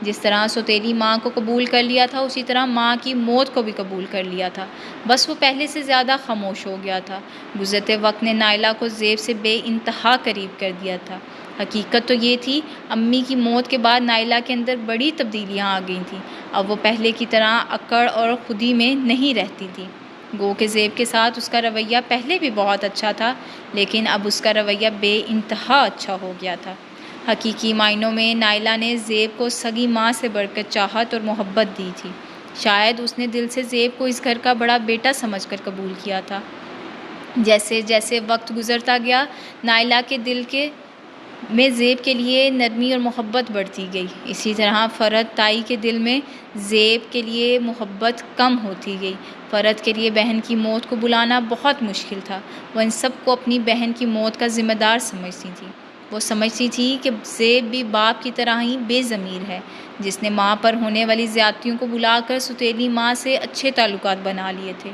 جس طرح سوتیلی ماں کو قبول کر لیا تھا، اسی طرح ماں کی موت کو بھی قبول کر لیا تھا، بس وہ پہلے سے زیادہ خاموش ہو گیا تھا۔ گزرتے وقت نے نائلہ کو زیب سے بے انتہا قریب کر دیا تھا۔ حقیقت تو یہ تھی، امی کی موت کے بعد نائلہ کے اندر بڑی تبدیلیاں آ گئی تھیں۔ اب وہ پہلے کی طرح اکڑ اور خودی میں نہیں رہتی تھی۔ گو کہ زیب کے ساتھ اس کا رویہ پہلے بھی بہت اچھا تھا، لیکن اب اس کا رویہ بے انتہا اچھا ہو گیا تھا۔ حقیقی معنوں میں نائلہ نے زیب کو سگی ماں سے بڑھ کر چاہت اور محبت دی تھی۔ شاید اس نے دل سے زیب کو اس گھر کا بڑا بیٹا سمجھ کر قبول کیا تھا۔ جیسے جیسے وقت گزرتا گیا، نائلہ کے دل میں زیب کے لیے نرمی اور محبت بڑھتی گئی۔ اسی طرح فرحت تائی کے دل میں زیب کے لیے محبت کم ہوتی گئی۔ فرحت کے لیے بہن کی موت کو بلانا بہت مشکل تھا۔ وہ ان سب کو اپنی بہن کی موت کا ذمہ دار سمجھتی تھی۔ وہ سمجھتی تھی کہ زیب بھی باپ کی طرح ہی بے ضمیر ہے، جس نے ماں پر ہونے والی زیادتیوں کو بلا کر سوتیلی ماں سے اچھے تعلقات بنا لیے تھے۔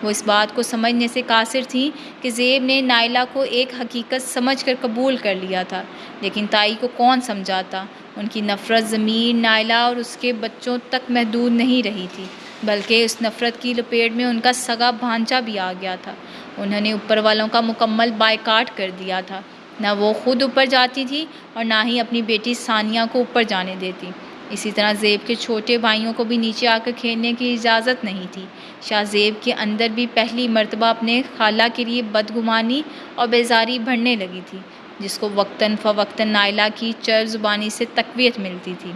وہ اس بات کو سمجھنے سے قاصر تھیں کہ زیب نے نائلہ کو ایک حقیقت سمجھ کر قبول کر لیا تھا، لیکن تائی کو کون سمجھاتا؟ ان کی نفرت ضمیر نائلہ اور اس کے بچوں تک محدود نہیں رہی تھی۔ بلکہ اس نفرت کی لپیٹ میں ان کا سگا بھانجا بھی آ گیا تھا۔ انہوں نے اوپر والوں کا مکمل بائیکاٹ کر دیا تھا۔ نہ وہ خود اوپر جاتی تھی اور نہ ہی اپنی بیٹی ثانیہ کو اوپر جانے دیتی۔ اسی طرح زیب کے چھوٹے بھائیوں کو بھی نیچے آ کر کھیلنے کی اجازت نہیں تھی۔ شاہ زیب کے اندر بھی پہلی مرتبہ اپنے خالہ کے لیے بدگمانی اور بیزاری بڑھنے لگی تھی، جس کو وقتاً فوقتاً نائلہ کی چرب زبانی سے تقویت ملتی تھی۔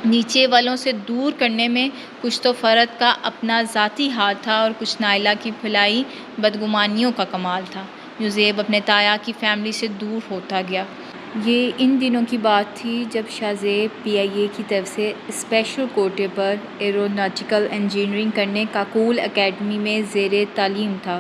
نیچے والوں سے دور کرنے میں کچھ تو فرد کا اپنا ذاتی ہاتھ تھا اور کچھ نائلہ کی پھیلائی بدگمانیوں کا کمال تھا۔ یوں زیب اپنے تایا کی فیملی سے دور ہوتا گیا۔ یہ ان دنوں کی بات تھی جب شاہ زیب PIA کی طرف سے اسپیشل کوٹے پر ایروناٹیکل انجینئرنگ کرنے کاکول اکیڈمی میں زیر تعلیم تھا۔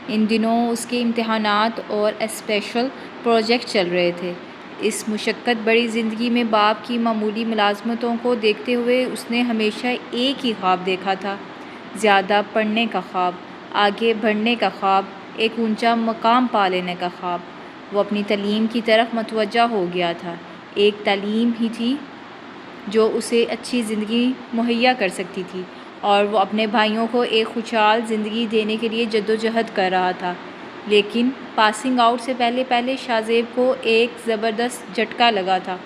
ان دنوں اس کے امتحانات اور اسپیشل پروجیکٹ چل رہے تھے۔ اس مشقت بڑی زندگی میں باپ کی معمولی ملازمتوں کو دیکھتے ہوئے اس نے ہمیشہ ایک ہی خواب دیکھا تھا: زیادہ پڑھنے کا خواب، آگے بڑھنے کا خواب، ایک اونچا مقام پا لینے کا خواب۔ وہ اپنی تعلیم کی طرف متوجہ ہو گیا تھا۔ ایک تعلیم ہی تھی جو اسے اچھی زندگی مہیا کر سکتی تھی، اور وہ اپنے بھائیوں کو ایک خوشحال زندگی دینے کے لیے جدوجہد کر رہا تھا۔ لیکن پاسنگ آؤٹ سے پہلے شاہ زیب کو ایک زبردست جھٹکا لگا تھا۔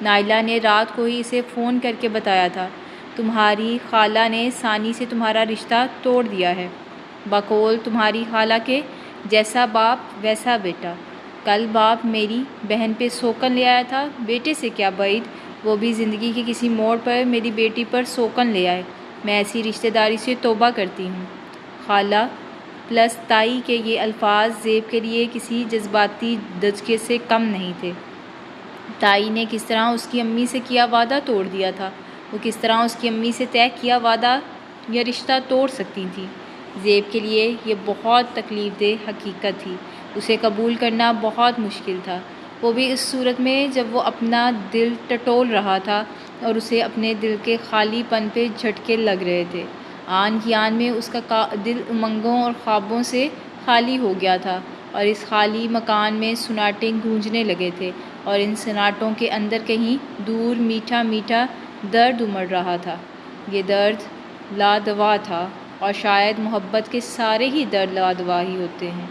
نائلہ نے رات کو ہی اسے فون کر کے بتایا تھا: تمہاری خالہ نے ثانی سے تمہارا رشتہ توڑ دیا ہے۔ بقول تمہاری خالہ کے جیسا باپ ویسا بیٹا۔ کل باپ میری بہن پہ سوکن لے آیا تھا، بیٹے سے کیا بعید، وہ بھی زندگی کے کسی موڑ پر میری بیٹی پر سوکن لے آئے۔ میں ایسی رشتہ داری سے توبہ کرتی ہوں۔ خالہ پلس تائی کے یہ الفاظ زیب کے لیے کسی جذباتی دھچکے سے کم نہیں تھے۔ تائی نے کس طرح اس کی امی سے کیا وعدہ توڑ دیا تھا، وہ کس طرح اس کی امی سے طے کیا وعدہ یا رشتہ توڑ سکتی تھی؟ زیب کے لیے یہ بہت تکلیف دہ حقیقت تھی، اسے قبول کرنا بہت مشکل تھا، وہ بھی اس صورت میں جب وہ اپنا دل ٹٹول رہا تھا اور اسے اپنے دل کے خالی پن پہ جھٹکے لگ رہے تھے۔ آن کی آن میں اس کا دل امنگوں اور خوابوں سے خالی ہو گیا تھا، اور اس خالی مکان میں سناٹے گونجنے لگے تھے، اور ان سناٹوں کے اندر کہیں دور میٹھا میٹھا درد امڑ رہا تھا۔ یہ درد لادوا تھا، اور شاید محبت کے سارے ہی درد لادوا ہی ہوتے ہیں۔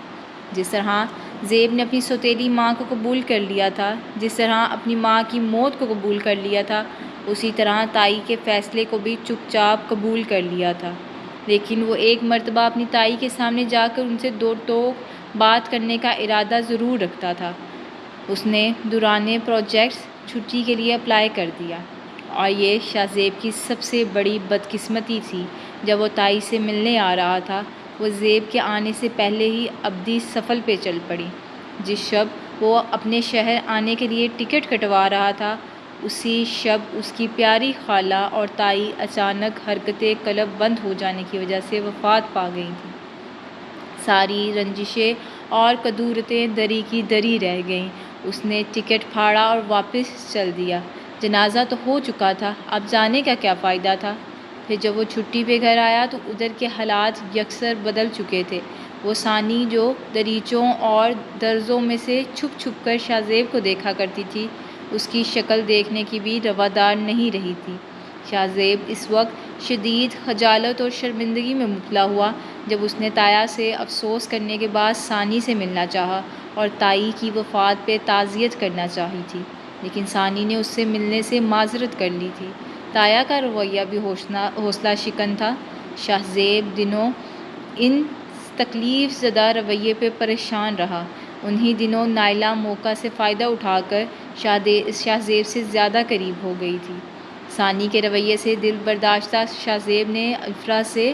جس طرح زیب نے اپنی سوتیلی ماں کو قبول کر لیا تھا، جس طرح اپنی ماں کی موت کو قبول کر لیا تھا، اسی طرح تائی کے فیصلے کو بھی چپ چاپ قبول کر لیا تھا۔ لیکن وہ ایک مرتبہ اپنی تائی کے سامنے جا کر ان سے دو ٹوک بات کرنے کا ارادہ ضرور رکھتا تھا۔ اس نے دوران پروجیکٹس چھٹی کے لیے اپلائی کر دیا، اور یہ شاہ زیب کی سب سے بڑی بدقسمتی تھی۔ جب وہ تائی سے ملنے آ رہا تھا، وہ زیب کے آنے سے پہلے ہی ابدی سفر پہ چل پڑی۔ جس شب وہ اپنے شہر آنے کے لیے ٹکٹ کٹوا رہا تھا، اسی شب اس کی پیاری خالہ اور تائی اچانک حرکت قلب بند ہو جانے کی وجہ سے وفات پا گئی تھیں۔ ساری رنجشیں اور کدورتیں دری کی دری رہ گئیں۔ اس نے ٹکٹ پھاڑا اور واپس چل دیا۔ جنازہ تو ہو چکا تھا، اب جانے کا کیا فائدہ تھا؟ پھر جب وہ چھٹی پہ گھر آیا تو ادھر کے حالات یکسر بدل چکے تھے۔ وہ ثانی جو دریچوں اور درزوں میں سے چھپ چھپ کر شاہ زیب کو دیکھا کرتی تھی، اس کی شکل دیکھنے کی بھی روادار نہیں رہی تھی۔ شاہ زیب اس وقت شدید خجالت اور شرمندگی میں مبتلا ہوا جب اس نے تایا سے افسوس کرنے کے بعد ثانی سے ملنا چاہا اور تائی کی وفات پہ تعزیت کرنا چاہی تھی، لیکن ثانی نے اس سے ملنے سے معذرت کر لی تھی۔ تایا کا رویہ بھی حوصلہ شکن تھا۔ شاہ زیب دنوں ان تکلیف زدہ رویے پہ پریشان رہا۔ انہی دنوں نائلہ موقع سے فائدہ اٹھا کر شاہ زیب سے زیادہ قریب ہو گئی تھی۔ ثانی کے رویے سے دل برداشتہ شاہ زیب نے افرا سے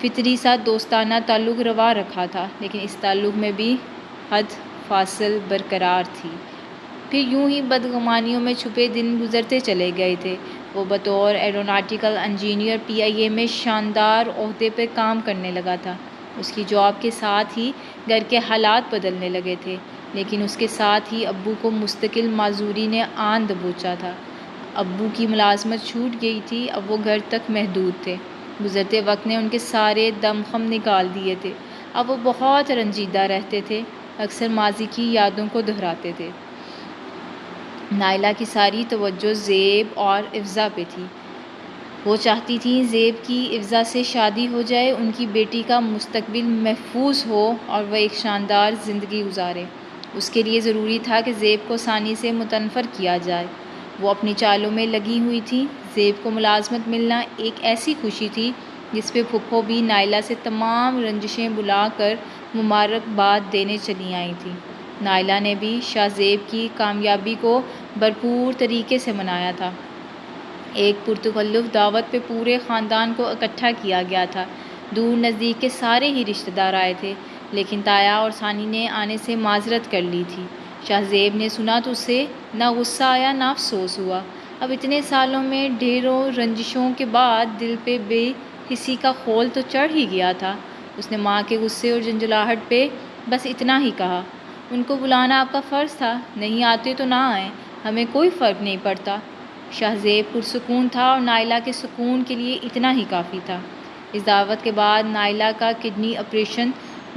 فطری سا دوستانہ تعلق روا رکھا تھا، لیکن اس تعلق میں بھی حد فاصل برقرار تھی۔ پھر یوں ہی بدگمانیوں میں چھپے دن گزرتے چلے گئے تھے۔ وہ بطور ایروناٹیکل انجینئر PIA میں شاندار عہدے پہ کام کرنے لگا تھا۔ اس کی جاب کے ساتھ ہی گھر کے حالات بدلنے لگے تھے، لیکن اس کے ساتھ ہی ابو کو مستقل معذوری نے آن دبوچا تھا۔ ابو کی ملازمت چھوٹ گئی تھی، اب وہ گھر تک محدود تھے۔ گزرتے وقت نے ان کے سارے دم خم نکال دیے تھے۔ اب وہ بہت رنجیدہ رہتے تھے، اکثر ماضی کی یادوں کو دہراتے تھے۔ نائلہ کی ساری توجہ زیب اور افزا پہ تھی۔ وہ چاہتی تھیں زیب کی افضا سے شادی ہو جائے، ان کی بیٹی کا مستقبل محفوظ ہو اور وہ ایک شاندار زندگی گزارے۔ اس کے لیے ضروری تھا کہ زیب کو ثانی سے متنفر کیا جائے۔ وہ اپنی چالوں میں لگی ہوئی تھی۔ زیب کو ملازمت ملنا ایک ایسی خوشی تھی جس پہ پھپھو بھی نائلہ سے تمام رنجشیں بلا کر مبارکباد دینے چلی آئی تھیں۔ نائلہ نے بھی شاہ زیب کی کامیابی کو بھرپور طریقے سے منایا تھا۔ ایک پرتکلف دعوت پہ پورے خاندان کو اکٹھا کیا گیا تھا۔ دور نزدیک کے سارے ہی رشتہ دار آئے تھے، لیکن تایا اور ثانی نے آنے سے معذرت کر لی تھی۔ شاہ زیب نے سنا تو اسے نہ غصہ آیا نہ افسوس ہوا۔ اب اتنے سالوں میں ڈھیروں رنجشوں کے بعد دل پہ بے حسی کا خول تو چڑھ ہی گیا تھا۔ اس نے ماں کے غصے اور جھنجھلاہٹ پہ بس اتنا ہی کہا، ان کو بلانا آپ کا فرض تھا، نہیں آتے تو نہ آئیں، ہمیں کوئی فرق نہیں پڑتا۔ شاہ زیب پرسکون تھا اور نائلہ کے سکون کے لیے اتنا ہی کافی تھا۔ اس دعوت کے بعد نائلہ کا کڈنی آپریشن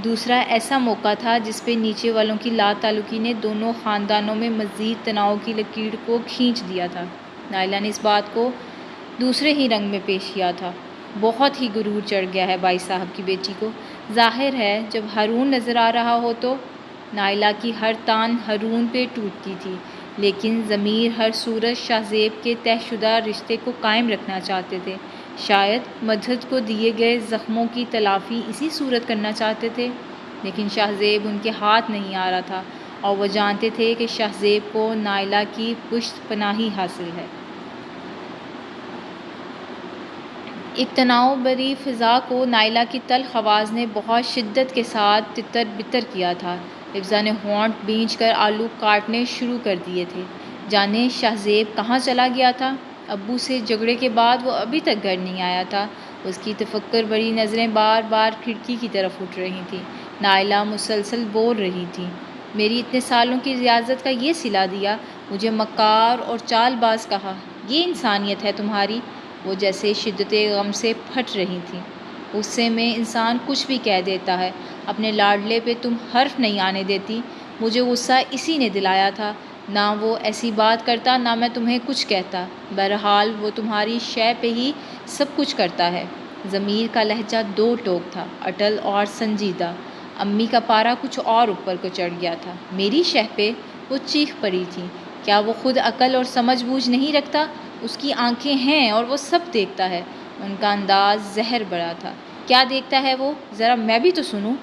دوسرا ایسا موقع تھا جس پہ نیچے والوں کی لا تعلقی نے دونوں خاندانوں میں مزید تناؤ کی لکیر کو کھینچ دیا تھا۔ نائلہ نے اس بات کو دوسرے ہی رنگ میں پیش کیا تھا۔ بہت ہی غرور چڑھ گیا ہے بائی صاحب کی بیٹی کو، ظاہر ہے جب ہارون نظر آ رہا ہو تو۔ نائلہ کی ہر تان ہارون پہ ٹوٹتی تھی، لیکن ضمیر ہر صورت شاہ زیب کے طے شدہ رشتے کو قائم رکھنا چاہتے تھے۔ شاید مدحت کو دیے گئے زخموں کی تلافی اسی صورت کرنا چاہتے تھے، لیکن شاہ زیب ان کے ہاتھ نہیں آ رہا تھا، اور وہ جانتے تھے کہ شاہ زیب کو نائلہ کی پشت پناہی حاصل ہے۔ ایک تناؤ بھری فضا کو نائلہ کی تلخ آواز نے بہت شدت کے ساتھ تتر بتر کیا تھا۔ افضا نے ہونٹ بھینچ کر آلو کاٹنے شروع کر دیے تھے۔ جانے شاہ زیب کہاں چلا گیا تھا؟ ابو سے جھگڑے کے بعد وہ ابھی تک گھر نہیں آیا تھا۔ اس کی تفکر بڑی نظریں بار بار کھڑکی کی طرف اٹھ رہی تھیں۔ نائلہ مسلسل بول رہی تھی، میری اتنے سالوں کی ریاضت کا یہ صلہ دیا، مجھے مکار اور چال باز کہا، یہ انسانیت ہے تمہاری؟ وہ جیسے شدت غم سے پھٹ رہی تھیں۔ غصے میں انسان کچھ بھی کہہ دیتا ہے، اپنے لاڈلے پہ تم حرف نہیں آنے دیتی۔ مجھے غصہ اسی نے دلایا تھا، نہ وہ ایسی بات کرتا نہ میں تمہیں کچھ کہتا۔ بہرحال وہ تمہاری شے پہ ہی سب کچھ کرتا ہے۔ ضمیر کا لہجہ دو ٹوک تھا، اٹل اور سنجیدہ۔ امی کا پارا کچھ اور اوپر کو چڑھ گیا تھا۔ میری شے پہ؟ وہ چیخ پڑی تھی، کیا وہ خود عقل اور سمجھ بوجھ نہیں رکھتا؟ اس کی آنکھیں ہیں اور وہ سب دیکھتا ہے۔ ان کا انداز زہر بڑا تھا۔ کیا دیکھتا ہے وہ؟ ذرا میں بھی تو سنوں۔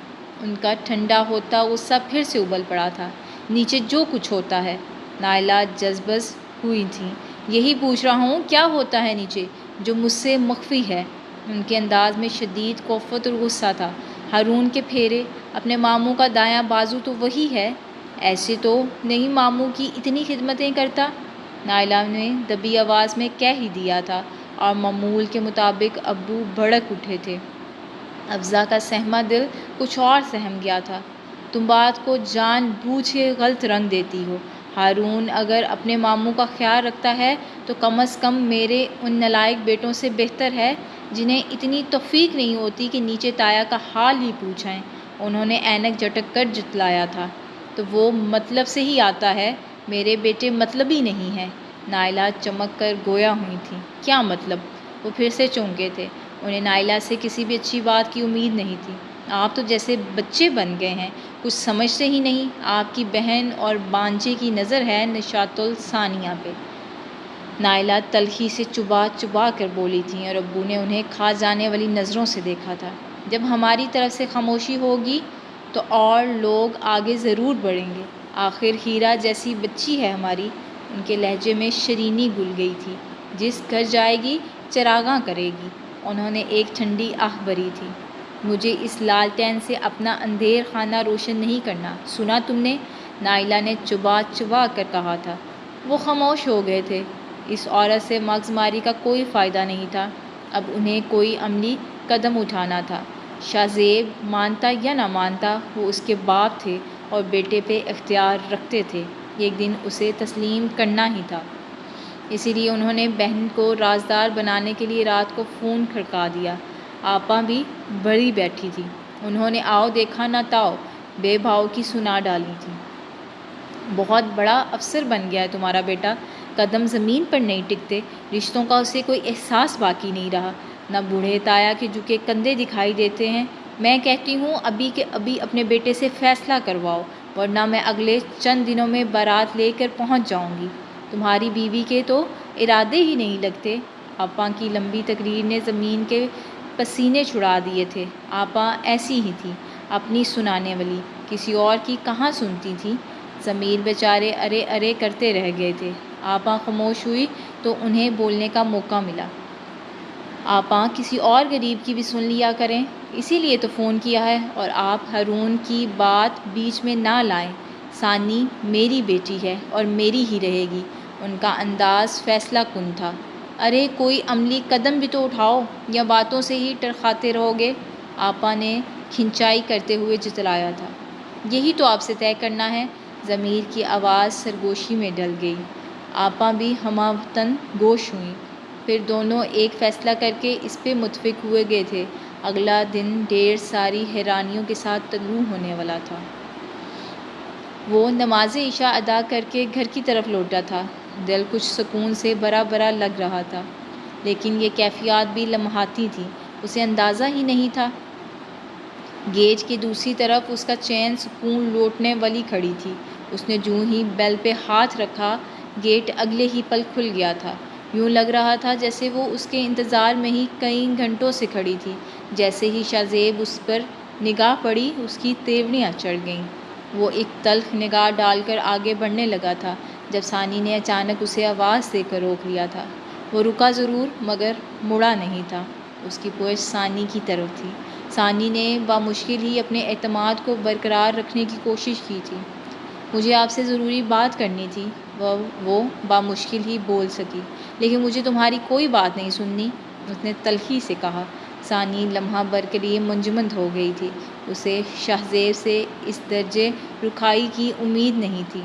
ان کا ٹھنڈا ہوتا غصہ پھر سے ابل پڑا تھا۔ نیچے جو کچھ ہوتا ہے۔ نائلہ جذبز ہوئی تھیں، یہی پوچھ رہا ہوں، کیا ہوتا ہے نیچے جو مجھ سے مخفی ہے؟ ان کے انداز میں شدید کوفت اور غصہ تھا۔ ہارون کے پھیرے، اپنے ماموں کا دایاں بازو تو وہی ہے، ایسے تو نہیں ماموں کی اتنی خدمتیں کرتا؟ نائلہ نے دبی آواز میں کہہ ہی دیا تھا، اور معمول کے مطابق ابو بھڑک اٹھے تھے۔ افضا کا سہما دل کچھ اور سہم گیا تھا۔ تم بات کو جان بوجھ کے غلط رنگ دیتی ہو۔ ہارون اگر اپنے ماموں کا خیال رکھتا ہے تو کم از کم میرے ان نالائق بیٹوں سے بہتر ہے جنہیں اتنی توفیق نہیں ہوتی کہ نیچے تایا کا حال ہی پوچھیں۔ انہوں نے اینک جھٹک کر جتلایا تھا، تو وہ مطلب سے ہی آتا ہے، میرے بیٹے مطلبی نہیں ہیں۔ نائلہ چمک کر گویا ہوئی تھی، کیا مطلب؟ وہ پھر سے چونکے تھے۔ انہیں نائلہ سے کسی بھی اچھی بات کی امید نہیں تھی۔ آپ تو جیسے بچے بن گئے ہیں، کچھ سمجھتے ہی نہیں۔ آپ کی بہن اور بانجے کی نظر ہے نشاط الثانیہ پہ۔ نائلہ تلخی سے چبا چبا کر بولی تھیں، اور ابو نے انہیں کھا جانے والی نظروں سے دیکھا تھا۔ جب ہماری طرف سے خاموشی ہوگی تو اور لوگ آگے ضرور بڑھیں گے۔ آخر ہیرا جیسی بچی ہے ہماری۔ ان کے لہجے میں شرینی گھل گئی تھی۔ جس گھر جائے گی چراغاں کرے گی۔ انہوں نے ایک ٹھنڈی آہ بھری تھی، مجھے اس لالٹین سے اپنا اندھیر خانہ روشن نہیں کرنا، سنا تم نے؟ نائلہ نے چبا چبا کر کہا تھا۔ وہ خاموش ہو گئے تھے۔ اس عورت سے مغز ماری کا کوئی فائدہ نہیں تھا۔ اب انہیں کوئی عملی قدم اٹھانا تھا۔ شاہ زیب مانتا یا نہ مانتا، وہ اس کے باپ تھے اور بیٹے پہ اختیار رکھتے تھے۔ ایک دن اسے تسلیم کرنا ہی تھا۔ اسی لیے انہوں نے بہن کو رازدار بنانے کے لیے رات کو فون کھڑکا دیا۔ آپا بھی بڑی بیٹھی تھی۔ انہوں نے آؤ دیکھا نہ تاؤ بے بھاؤ کی سنا ڈالی تھی۔ بہت بڑا افسر بن گیا ہے تمہارا بیٹا، قدم زمین پر نہیں ٹکتے، رشتوں کا اسے کوئی احساس باقی نہیں رہا، نہ بوڑھے تایا کے جھکے کندھے دکھائی دیتے ہیں۔ میں کہتی ہوں ابھی کہ ابھی اپنے بیٹے سے فیصلہ کرواؤ، ورنہ میں اگلے چند دنوں میں بارات لے کر پہنچ جاؤں گی۔ تمہاری بیوی کے تو ارادے ہی نہیں لگتے۔ آپا کی لمبی تقریر نے زمین کے پسینے چھڑا دیے تھے۔ آپا ایسی ہی تھی، اپنی سنانے والی، کسی اور کی کہاں سنتی تھی۔ ضمیر بیچارے ارے ارے کرتے رہ گئے تھے۔ آپا خاموش ہوئی تو انہیں بولنے کا موقع ملا۔ آپا کسی اور غریب کی بھی سن لیا کریں، اسی لیے تو فون کیا ہے، اور آپ ہارون کی بات بیچ میں نہ لائیں۔ ثانی میری بیٹی ہے اور میری ہی رہے گی۔ ان کا انداز فیصلہ کن تھا۔ ارے کوئی عملی قدم بھی تو اٹھاؤ، یا باتوں سے ہی ٹرخاتے رہو گے؟ آپا نے کھنچائی کرتے ہوئے جتلایا تھا۔ یہی تو آپ سے طے کرنا ہے۔ ضمیر کی آواز سرگوشی میں ڈل گئی۔ آپا بھی ہموطن گوش ہوئیں۔ پھر دونوں ایک فیصلہ کر کے اس پہ متفق ہوئے گئے تھے۔ اگلا دن ڈھیر ساری حیرانیوں کے ساتھ طلوع ہونے والا تھا۔ وہ نماز عشاء ادا کر کے گھر کی طرف لوٹا تھا۔ دل کچھ سکون سے بھرا بھرا لگ رہا تھا، لیکن یہ کیفیات بھی لمحاتی تھی، اسے اندازہ ہی نہیں تھا۔ گیٹ کی دوسری طرف اس کا چین سکون لوٹنے والی کھڑی تھی۔ اس نے جوں ہی بیل پہ ہاتھ رکھا، گیٹ اگلے ہی پل کھل گیا تھا۔ یوں لگ رہا تھا جیسے وہ اس کے انتظار میں ہی کئی گھنٹوں سے کھڑی تھی۔ جیسے ہی شاہ زیب اس پر نگاہ پڑی، اس کی تیوریاں چڑھ گئیں۔ وہ ایک تلخ نگاہ ڈال کر آگے بڑھنے لگا تھا، جب ثانی نے اچانک اسے آواز دے کر روک لیا تھا۔ وہ رکا ضرور، مگر مڑا نہیں تھا۔ اس کی پوچھ ثانی کی طرف تھی۔ ثانی نے بامشکل ہی اپنے اعتماد کو برقرار رکھنے کی کوشش کی تھی۔ مجھے آپ سے ضروری بات کرنی تھی، وہ بامشکل ہی بول سکی۔ لیکن مجھے تمہاری کوئی بات نہیں سننی، اس نے تلخی سے کہا۔ ثانی لمحہ بھر کے لیے منجمد ہو گئی تھی۔ اسے شاہ زیب سے اس درجے رکھائی کی امید نہیں تھی۔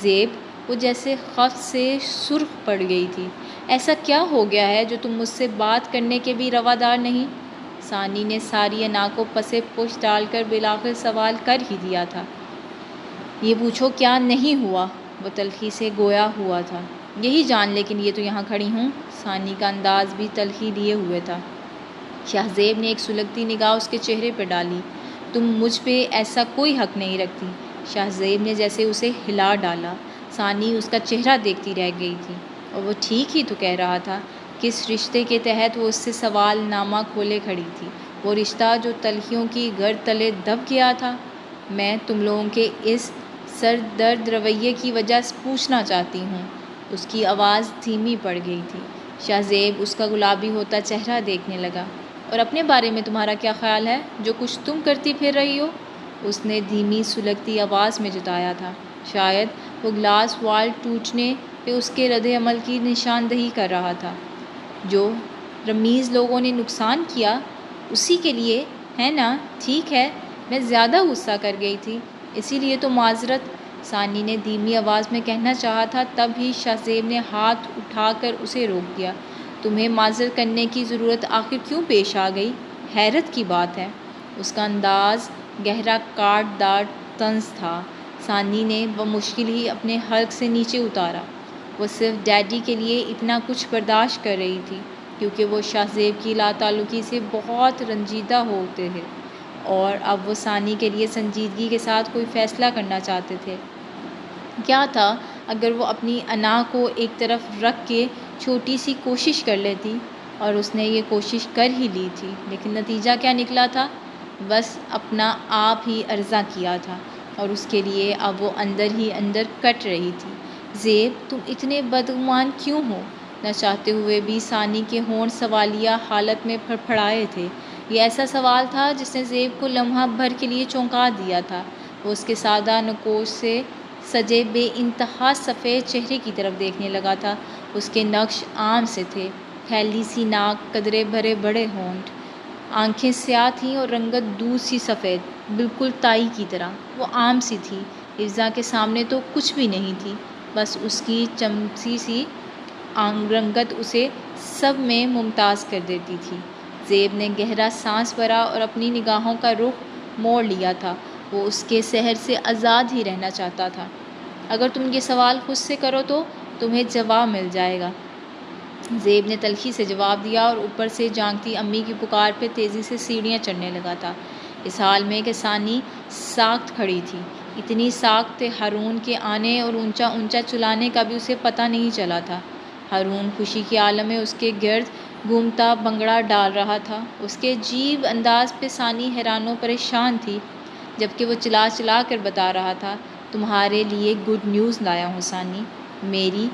زیب، وہ جیسے خفت سے سرخ پڑ گئی تھی۔ ایسا کیا ہو گیا ہے جو تم مجھ سے بات کرنے کے بھی روادار نہیں؟ ثانی نے ساری انا کو پسے پشت ڈال کر بالآخر سوال کر ہی دیا تھا۔ یہ پوچھو کیا نہیں ہوا؟ وہ تلخی سے گویا ہوا تھا۔ یہی جان لے کہ یہ تو یہاں کھڑی ہوں۔ ثانی کا انداز بھی تلخی لیے ہوئے تھا۔ شاہ زیب نے ایک سلگتی نگاہ اس کے چہرے پر ڈالی۔ تم مجھ پہ ایسا کوئی حق نہیں رکھتی۔ شاہ زیب نے جیسے اسے ہلا ڈالا۔ ثانی اس کا چہرہ دیکھتی رہ گئی تھی، اور وہ ٹھیک ہی تو کہہ رہا تھا۔ کس رشتے کے تحت وہ اس سے سوال نامہ کھولے کھڑی تھی؟ وہ رشتہ جو تلخیوں کی گرد تلے دب گیا تھا۔ میں تم لوگوں کے اس سردرد رویے کی وجہ پوچھنا چاہتی ہوں۔ اس کی آواز دھیمی پڑ گئی تھی۔ شاہ زیب اس کا گلابی ہوتا چہرہ دیکھنے لگا۔ اور اپنے بارے میں تمہارا کیا خیال ہے، جو کچھ تم کرتی پھر رہی ہو؟ اس نے دھیمی سلگتی آواز میں جتایا تھا۔ شاید وہ گلاس وال ٹوٹنے پہ اس کے رد عمل کی نشاندہی کر رہا تھا۔ جو رمیز لوگوں نے نقصان کیا، اسی کے لیے ہے نا؟ ٹھیک ہے، میں زیادہ غصہ کر گئی تھی، اسی لیے تو معذرت۔ ثانی نے دھیمی آواز میں کہنا چاہا تھا، تب ہی شاہ زیب نے ہاتھ اٹھا کر اسے روک دیا۔ تمہیں معذرت کرنے کی ضرورت آخر کیوں پیش آ گئی؟ حیرت کی بات ہے۔ اس کا انداز گہرا کاٹ دار طنز تھا۔ ثانی نے بمشکل ہی اپنے حلق سے نیچے اتارا۔ وہ صرف ڈیڈی کے لیے اتنا کچھ برداشت کر رہی تھی، کیونکہ وہ شاہ زیب کی لا تعلقی سے بہت رنجیدہ ہوتے تھے، اور اب وہ ثانی کے لیے سنجیدگی کے ساتھ کوئی فیصلہ کرنا چاہتے تھے۔ کیا تھا اگر وہ اپنی انا کو ایک طرف رکھ کے چھوٹی سی کوشش کر لیتی؟ اور اس نے یہ کوشش کر ہی لی تھی، لیکن نتیجہ کیا نکلا تھا؟ بس اپنا آپ ہی عرضہ کیا تھا، اور اس کے لیے اب وہ اندر ہی اندر کٹ رہی تھی۔ زیب، تم اتنے بدگمان کیوں ہو؟ نہ چاہتے ہوئے بھی ثانی کے ہونٹ سوالیہ حالت میں پھڑپھڑائے تھے۔ یہ ایسا سوال تھا جس نے زیب کو لمحہ بھر کے لیے چونکا دیا تھا۔ وہ اس کے سادہ نقوش سے سجے بے انتہا سفید چہرے کی طرف دیکھنے لگا تھا۔ اس کے نقش عام سے تھے، پھیلی سی ناک، قدرے بھرے بڑے ہونٹ، آنکھیں سیاہ تھیں اور رنگت دودھ سی سفید، بالکل تائی کی طرح۔ وہ عام سی تھی، افزا کے سامنے تو کچھ بھی نہیں تھی، بس اس کی چمسی سی رنگت اسے سب میں ممتاز کر دیتی تھی۔ زیب نے گہرا سانس بھرا اور اپنی نگاہوں کا رخ موڑ لیا تھا۔ وہ اس کے سحر سے آزاد ہی رہنا چاہتا تھا۔ اگر تم یہ سوال خود سے کرو تو تمہیں جواب مل جائے گا۔ زیب نے تلخی سے جواب دیا اور اوپر سے جانگتی امی کی پکار پہ تیزی سے سیڑھیاں چڑھنے لگا تھا، اس حال میں کہ ثانی ساکت کھڑی تھی، اتنی ساکت کہ ہارون کے آنے اور اونچا اونچا چلانے کا بھی اسے پتہ نہیں چلا تھا۔ ہارون خوشی کے عالم میں اس کے گرد گھومتا بھنگڑا ڈال رہا تھا، اس کے عجیب انداز پہ ثانی حیران و پریشان تھی، جبکہ وہ چلا چلا کر بتا رہا تھا، تمہارے لیے گڈ نیوز لایا ہوں ثانی، میری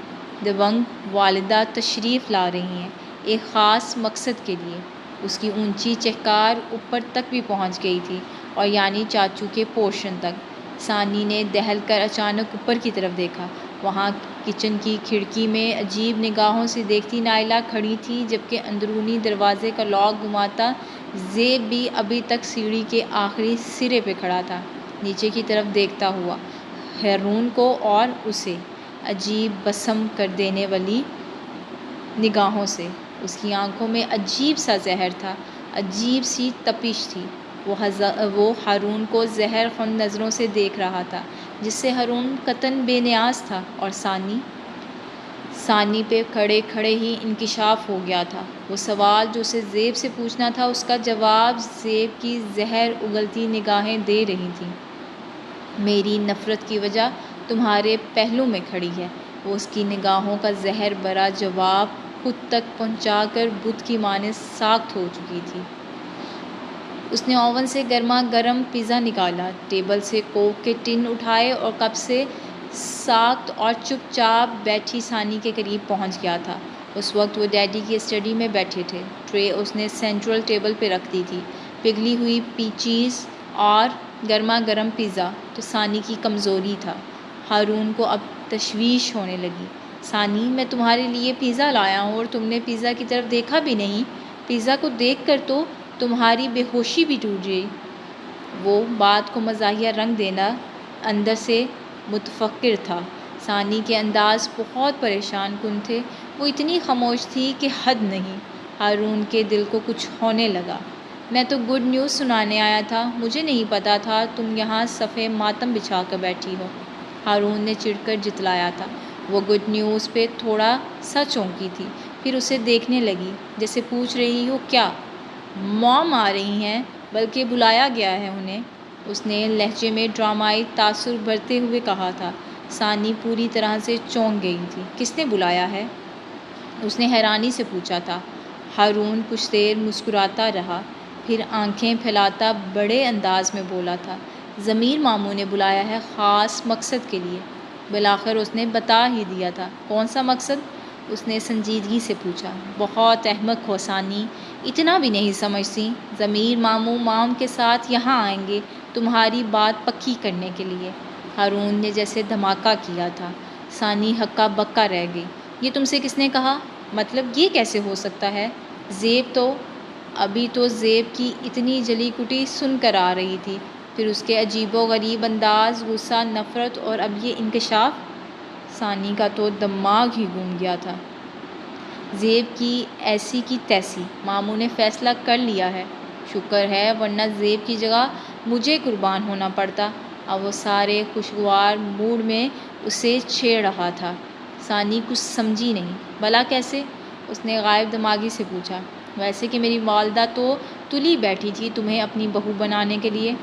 دبنگ والدہ تشریف لا رہی ہیں ایک خاص مقصد کے لیے۔ اس کی اونچی چہکار اوپر تک بھی پہنچ گئی تھی، اور یعنی چاچو کے پورشن تک۔ ثانی نے دہل کر اچانک اوپر کی طرف دیکھا، وہاں کچن کی کھڑکی میں عجیب نگاہوں سے دیکھتی نائلہ کھڑی تھی، جبکہ اندرونی دروازے کا لاک گھماتا زیب بھی ابھی تک سیڑھی کے آخری سرے پہ کھڑا تھا، نیچے کی طرف دیکھتا ہوا ہارون کو اور اسے عجیب بسم کر دینے والی نگاہوں سے۔ اس کی آنکھوں میں عجیب سا زہر تھا، عجیب سی تپش تھی۔ وہ ہارون کو زہر خون نظروں سے دیکھ رہا تھا، جس سے ہارون قطعاً بے نیاز تھا، اور ثانی پہ کھڑے کھڑے ہی انکشاف ہو گیا تھا۔ وہ سوال جو اسے زیب سے پوچھنا تھا، اس کا جواب زیب کی زہر اگلتی نگاہیں دے رہی تھیں۔ میری نفرت کی وجہ تمہارے پہلو میں کھڑی ہے، وہ اس کی نگاہوں کا زہر برا جواب خود تک پہنچا کر بت کی مانند ساکت ہو چکی تھی۔ اس نے اوون سے گرما گرم پیزا نکالا، ٹیبل سے کوک کے ٹن اٹھائے اور کپ سے ساکت اور چپ چاپ بیٹھی ثانی کے قریب پہنچ گیا تھا۔ اس وقت وہ ڈیڈی کی اسٹڈی میں بیٹھے تھے، ٹرے اس نے سینٹرل ٹیبل پہ رکھ دی تھی، پگھلی ہوئی پیچیز اور گرما گرم پیزا تو ثانی کی کمزوری تھا۔ ہارون کو اب تشویش ہونے لگی۔ ثانی، میں تمہارے لیے پیزا لایا ہوں اور تم نے پیزا کی طرف دیکھا بھی نہیں، پیزا کو دیکھ کر تو تمہاری بے ہوشی بھی ٹوٹ گئی۔ وہ بات کو مزاحیہ رنگ دینا اندر سے متفکر تھا۔ ثانی کے انداز بہت پریشان کن تھے، وہ اتنی خاموش تھی کہ حد نہیں۔ ہارون کے دل کو کچھ ہونے لگا۔ میں تو گڈ نیوز سنانے آیا تھا، مجھے نہیں پتا تھا تم یہاں صفِ ماتم بچھا کر بیٹھی ہو، ہارون نے چڑھ کر جتلایا تھا۔ وہ گڈ نیوز پہ تھوڑا سا چونکی تھی، پھر اسے دیکھنے لگی جیسے پوچھ رہی ہو کیا مام آ رہی ہیں، بلکہ بلایا گیا ہے انہیں، اس نے لہجے میں ڈرامائی تاثر بھرتے ہوئے کہا تھا۔ ثانی پوری طرح سے چونک گئی تھی۔ کس نے بلایا ہے؟ اس نے حیرانی سے پوچھا تھا۔ ہارون کچھ دیر مسکراتا رہا، پھر آنکھیں پھیلاتا بڑے انداز میں بولا تھا، ضمیر ماموں نے بلایا ہے خاص مقصد کے لیے۔ بالآخر اس نے بتا ہی دیا تھا۔ کون سا مقصد؟ اس نے سنجیدگی سے پوچھا۔ بہت احمق ہو ثانی، اتنا بھی نہیں سمجھتی، ضمیر ماموں مام کے ساتھ یہاں آئیں گے تمہاری بات پکی کرنے کے لیے، ہارون نے جیسے دھماکہ کیا تھا۔ ثانی ہکا بکا رہ گئی۔ یہ تم سے کس نے کہا؟ مطلب یہ کیسے ہو سکتا ہے؟ زیب تو ابھی تو زیب کی اتنی جلی کٹی سن کر آ رہی تھی، پھر اس کے عجیب و غریب انداز، غصہ، نفرت، اور اب یہ انکشاف۔ ثانی کا تو دماغ ہی گھوم گیا تھا۔ زیب کی ایسی کی تیسی، ماموں نے فیصلہ کر لیا ہے، شکر ہے، ورنہ زیب کی جگہ مجھے قربان ہونا پڑتا۔ اب وہ سارے خوشگوار موڈ میں اسے چھیڑ رہا تھا۔ ثانی کچھ سمجھی نہیں۔ بھلا کیسے؟ اس نے غائب دماغی سے پوچھا۔ ویسے کہ میری والدہ تو تلی بیٹھی تھی تمہیں اپنی بہو بنانے کے لیے،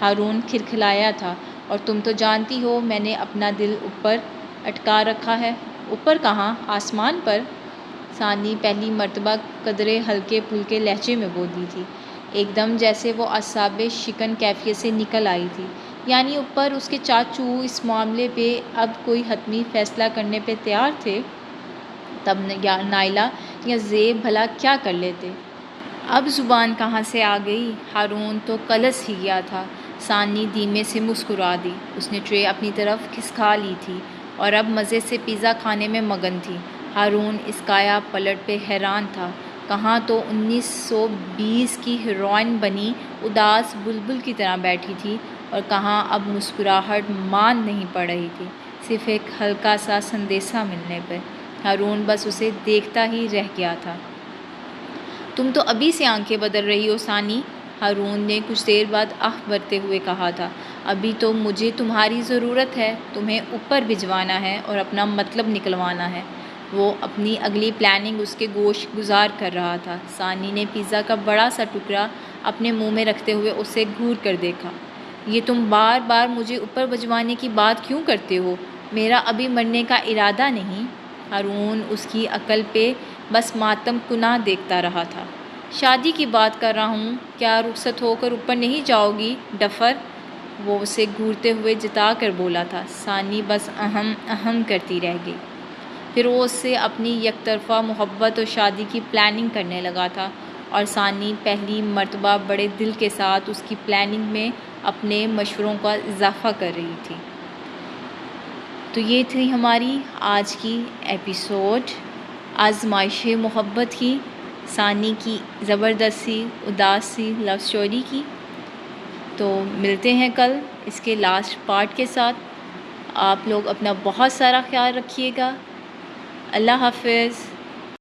ہارون کھرکھلایا تھا، اور تم تو جانتی ہو میں نے اپنا دل اوپر اٹکا رکھا ہے۔ اوپر کہاں؟ آسمان پر؟ ثانی پہلی مرتبہ قدرے ہلکے پھلکے لہجے میں بولی تھی، ایک دم جیسے وہ اعصاب شکن کیفیت سے نکل آئی تھی۔ یعنی اوپر اس کے چاچو اس معاملے پہ اب کوئی حتمی فیصلہ کرنے پہ تیار تھے؟ تب نائلہ یا زیب بھلا کیا کر لیتے؟ اب زبان کہاں سے آ گئی؟ ہارون تو کلس ہی گیا تھا۔ ثانی دھیمے سے مسکرا دی۔ اس نے ٹرے اپنی طرف کھسکا لی تھی اور اب مزے سے پیزا کھانے میں مگن تھی۔ ہارون اس کایا پلٹ پہ حیران تھا۔ کہاں تو 1920 کی ہیروئن بنی اداس بلبل کی طرح بیٹھی تھی، اور کہاں اب مسکراہٹ مان نہیں پڑ رہی تھی، صرف ایک ہلکا سا سندیسہ ملنے پہ۔ ہارون بس اسے دیکھتا ہی رہ گیا تھا۔ تم تو ابھی سے آنکھیں بدل رہی ہو ثانی، ہارون نے کچھ دیر بعد آہ بھرتے ہوئے کہا تھا، ابھی تو مجھے تمہاری ضرورت ہے، تمہیں اوپر بھجوانا ہے اور اپنا مطلب نکلوانا ہے۔ وہ اپنی اگلی پلاننگ اس کے گوش گزار کر رہا تھا۔ ثانی نے پیزا کا بڑا سا ٹکڑا اپنے منہ میں رکھتے ہوئے اسے گھور کر دیکھا۔ یہ تم بار بار مجھے اوپر بھجوانے کی بات کیوں کرتے ہو؟ میرا ابھی مرنے کا ارادہ نہیں۔ ہارون اس کی عقل پہ بس ماتم کناں دیکھتا رہا تھا۔ شادی کی بات کر رہا ہوں، کیا رخصت ہو کر اوپر نہیں جاؤ گی ڈفر؟ وہ اسے گھورتے ہوئے جتا کر بولا تھا۔ ثانی بس اہم اہم کرتی رہ گئی۔ پھر وہ اس سے اپنی یک طرفہ محبت اور شادی کی پلاننگ کرنے لگا تھا، اور ثانی پہلی مرتبہ بڑے دل کے ساتھ اس کی پلاننگ میں اپنے مشوروں کا اضافہ کر رہی تھی۔ تو یہ تھی ہماری آج کی ایپیسوڈ آزمائش محبت کی، ثانی کی زبردست سی اداس سی لو سٹوری کی۔ تو ملتے ہیں کل اس کے لاسٹ پارٹ کے ساتھ۔ آپ لوگ اپنا بہت سارا خیال رکھیے گا۔ اللہ حافظ۔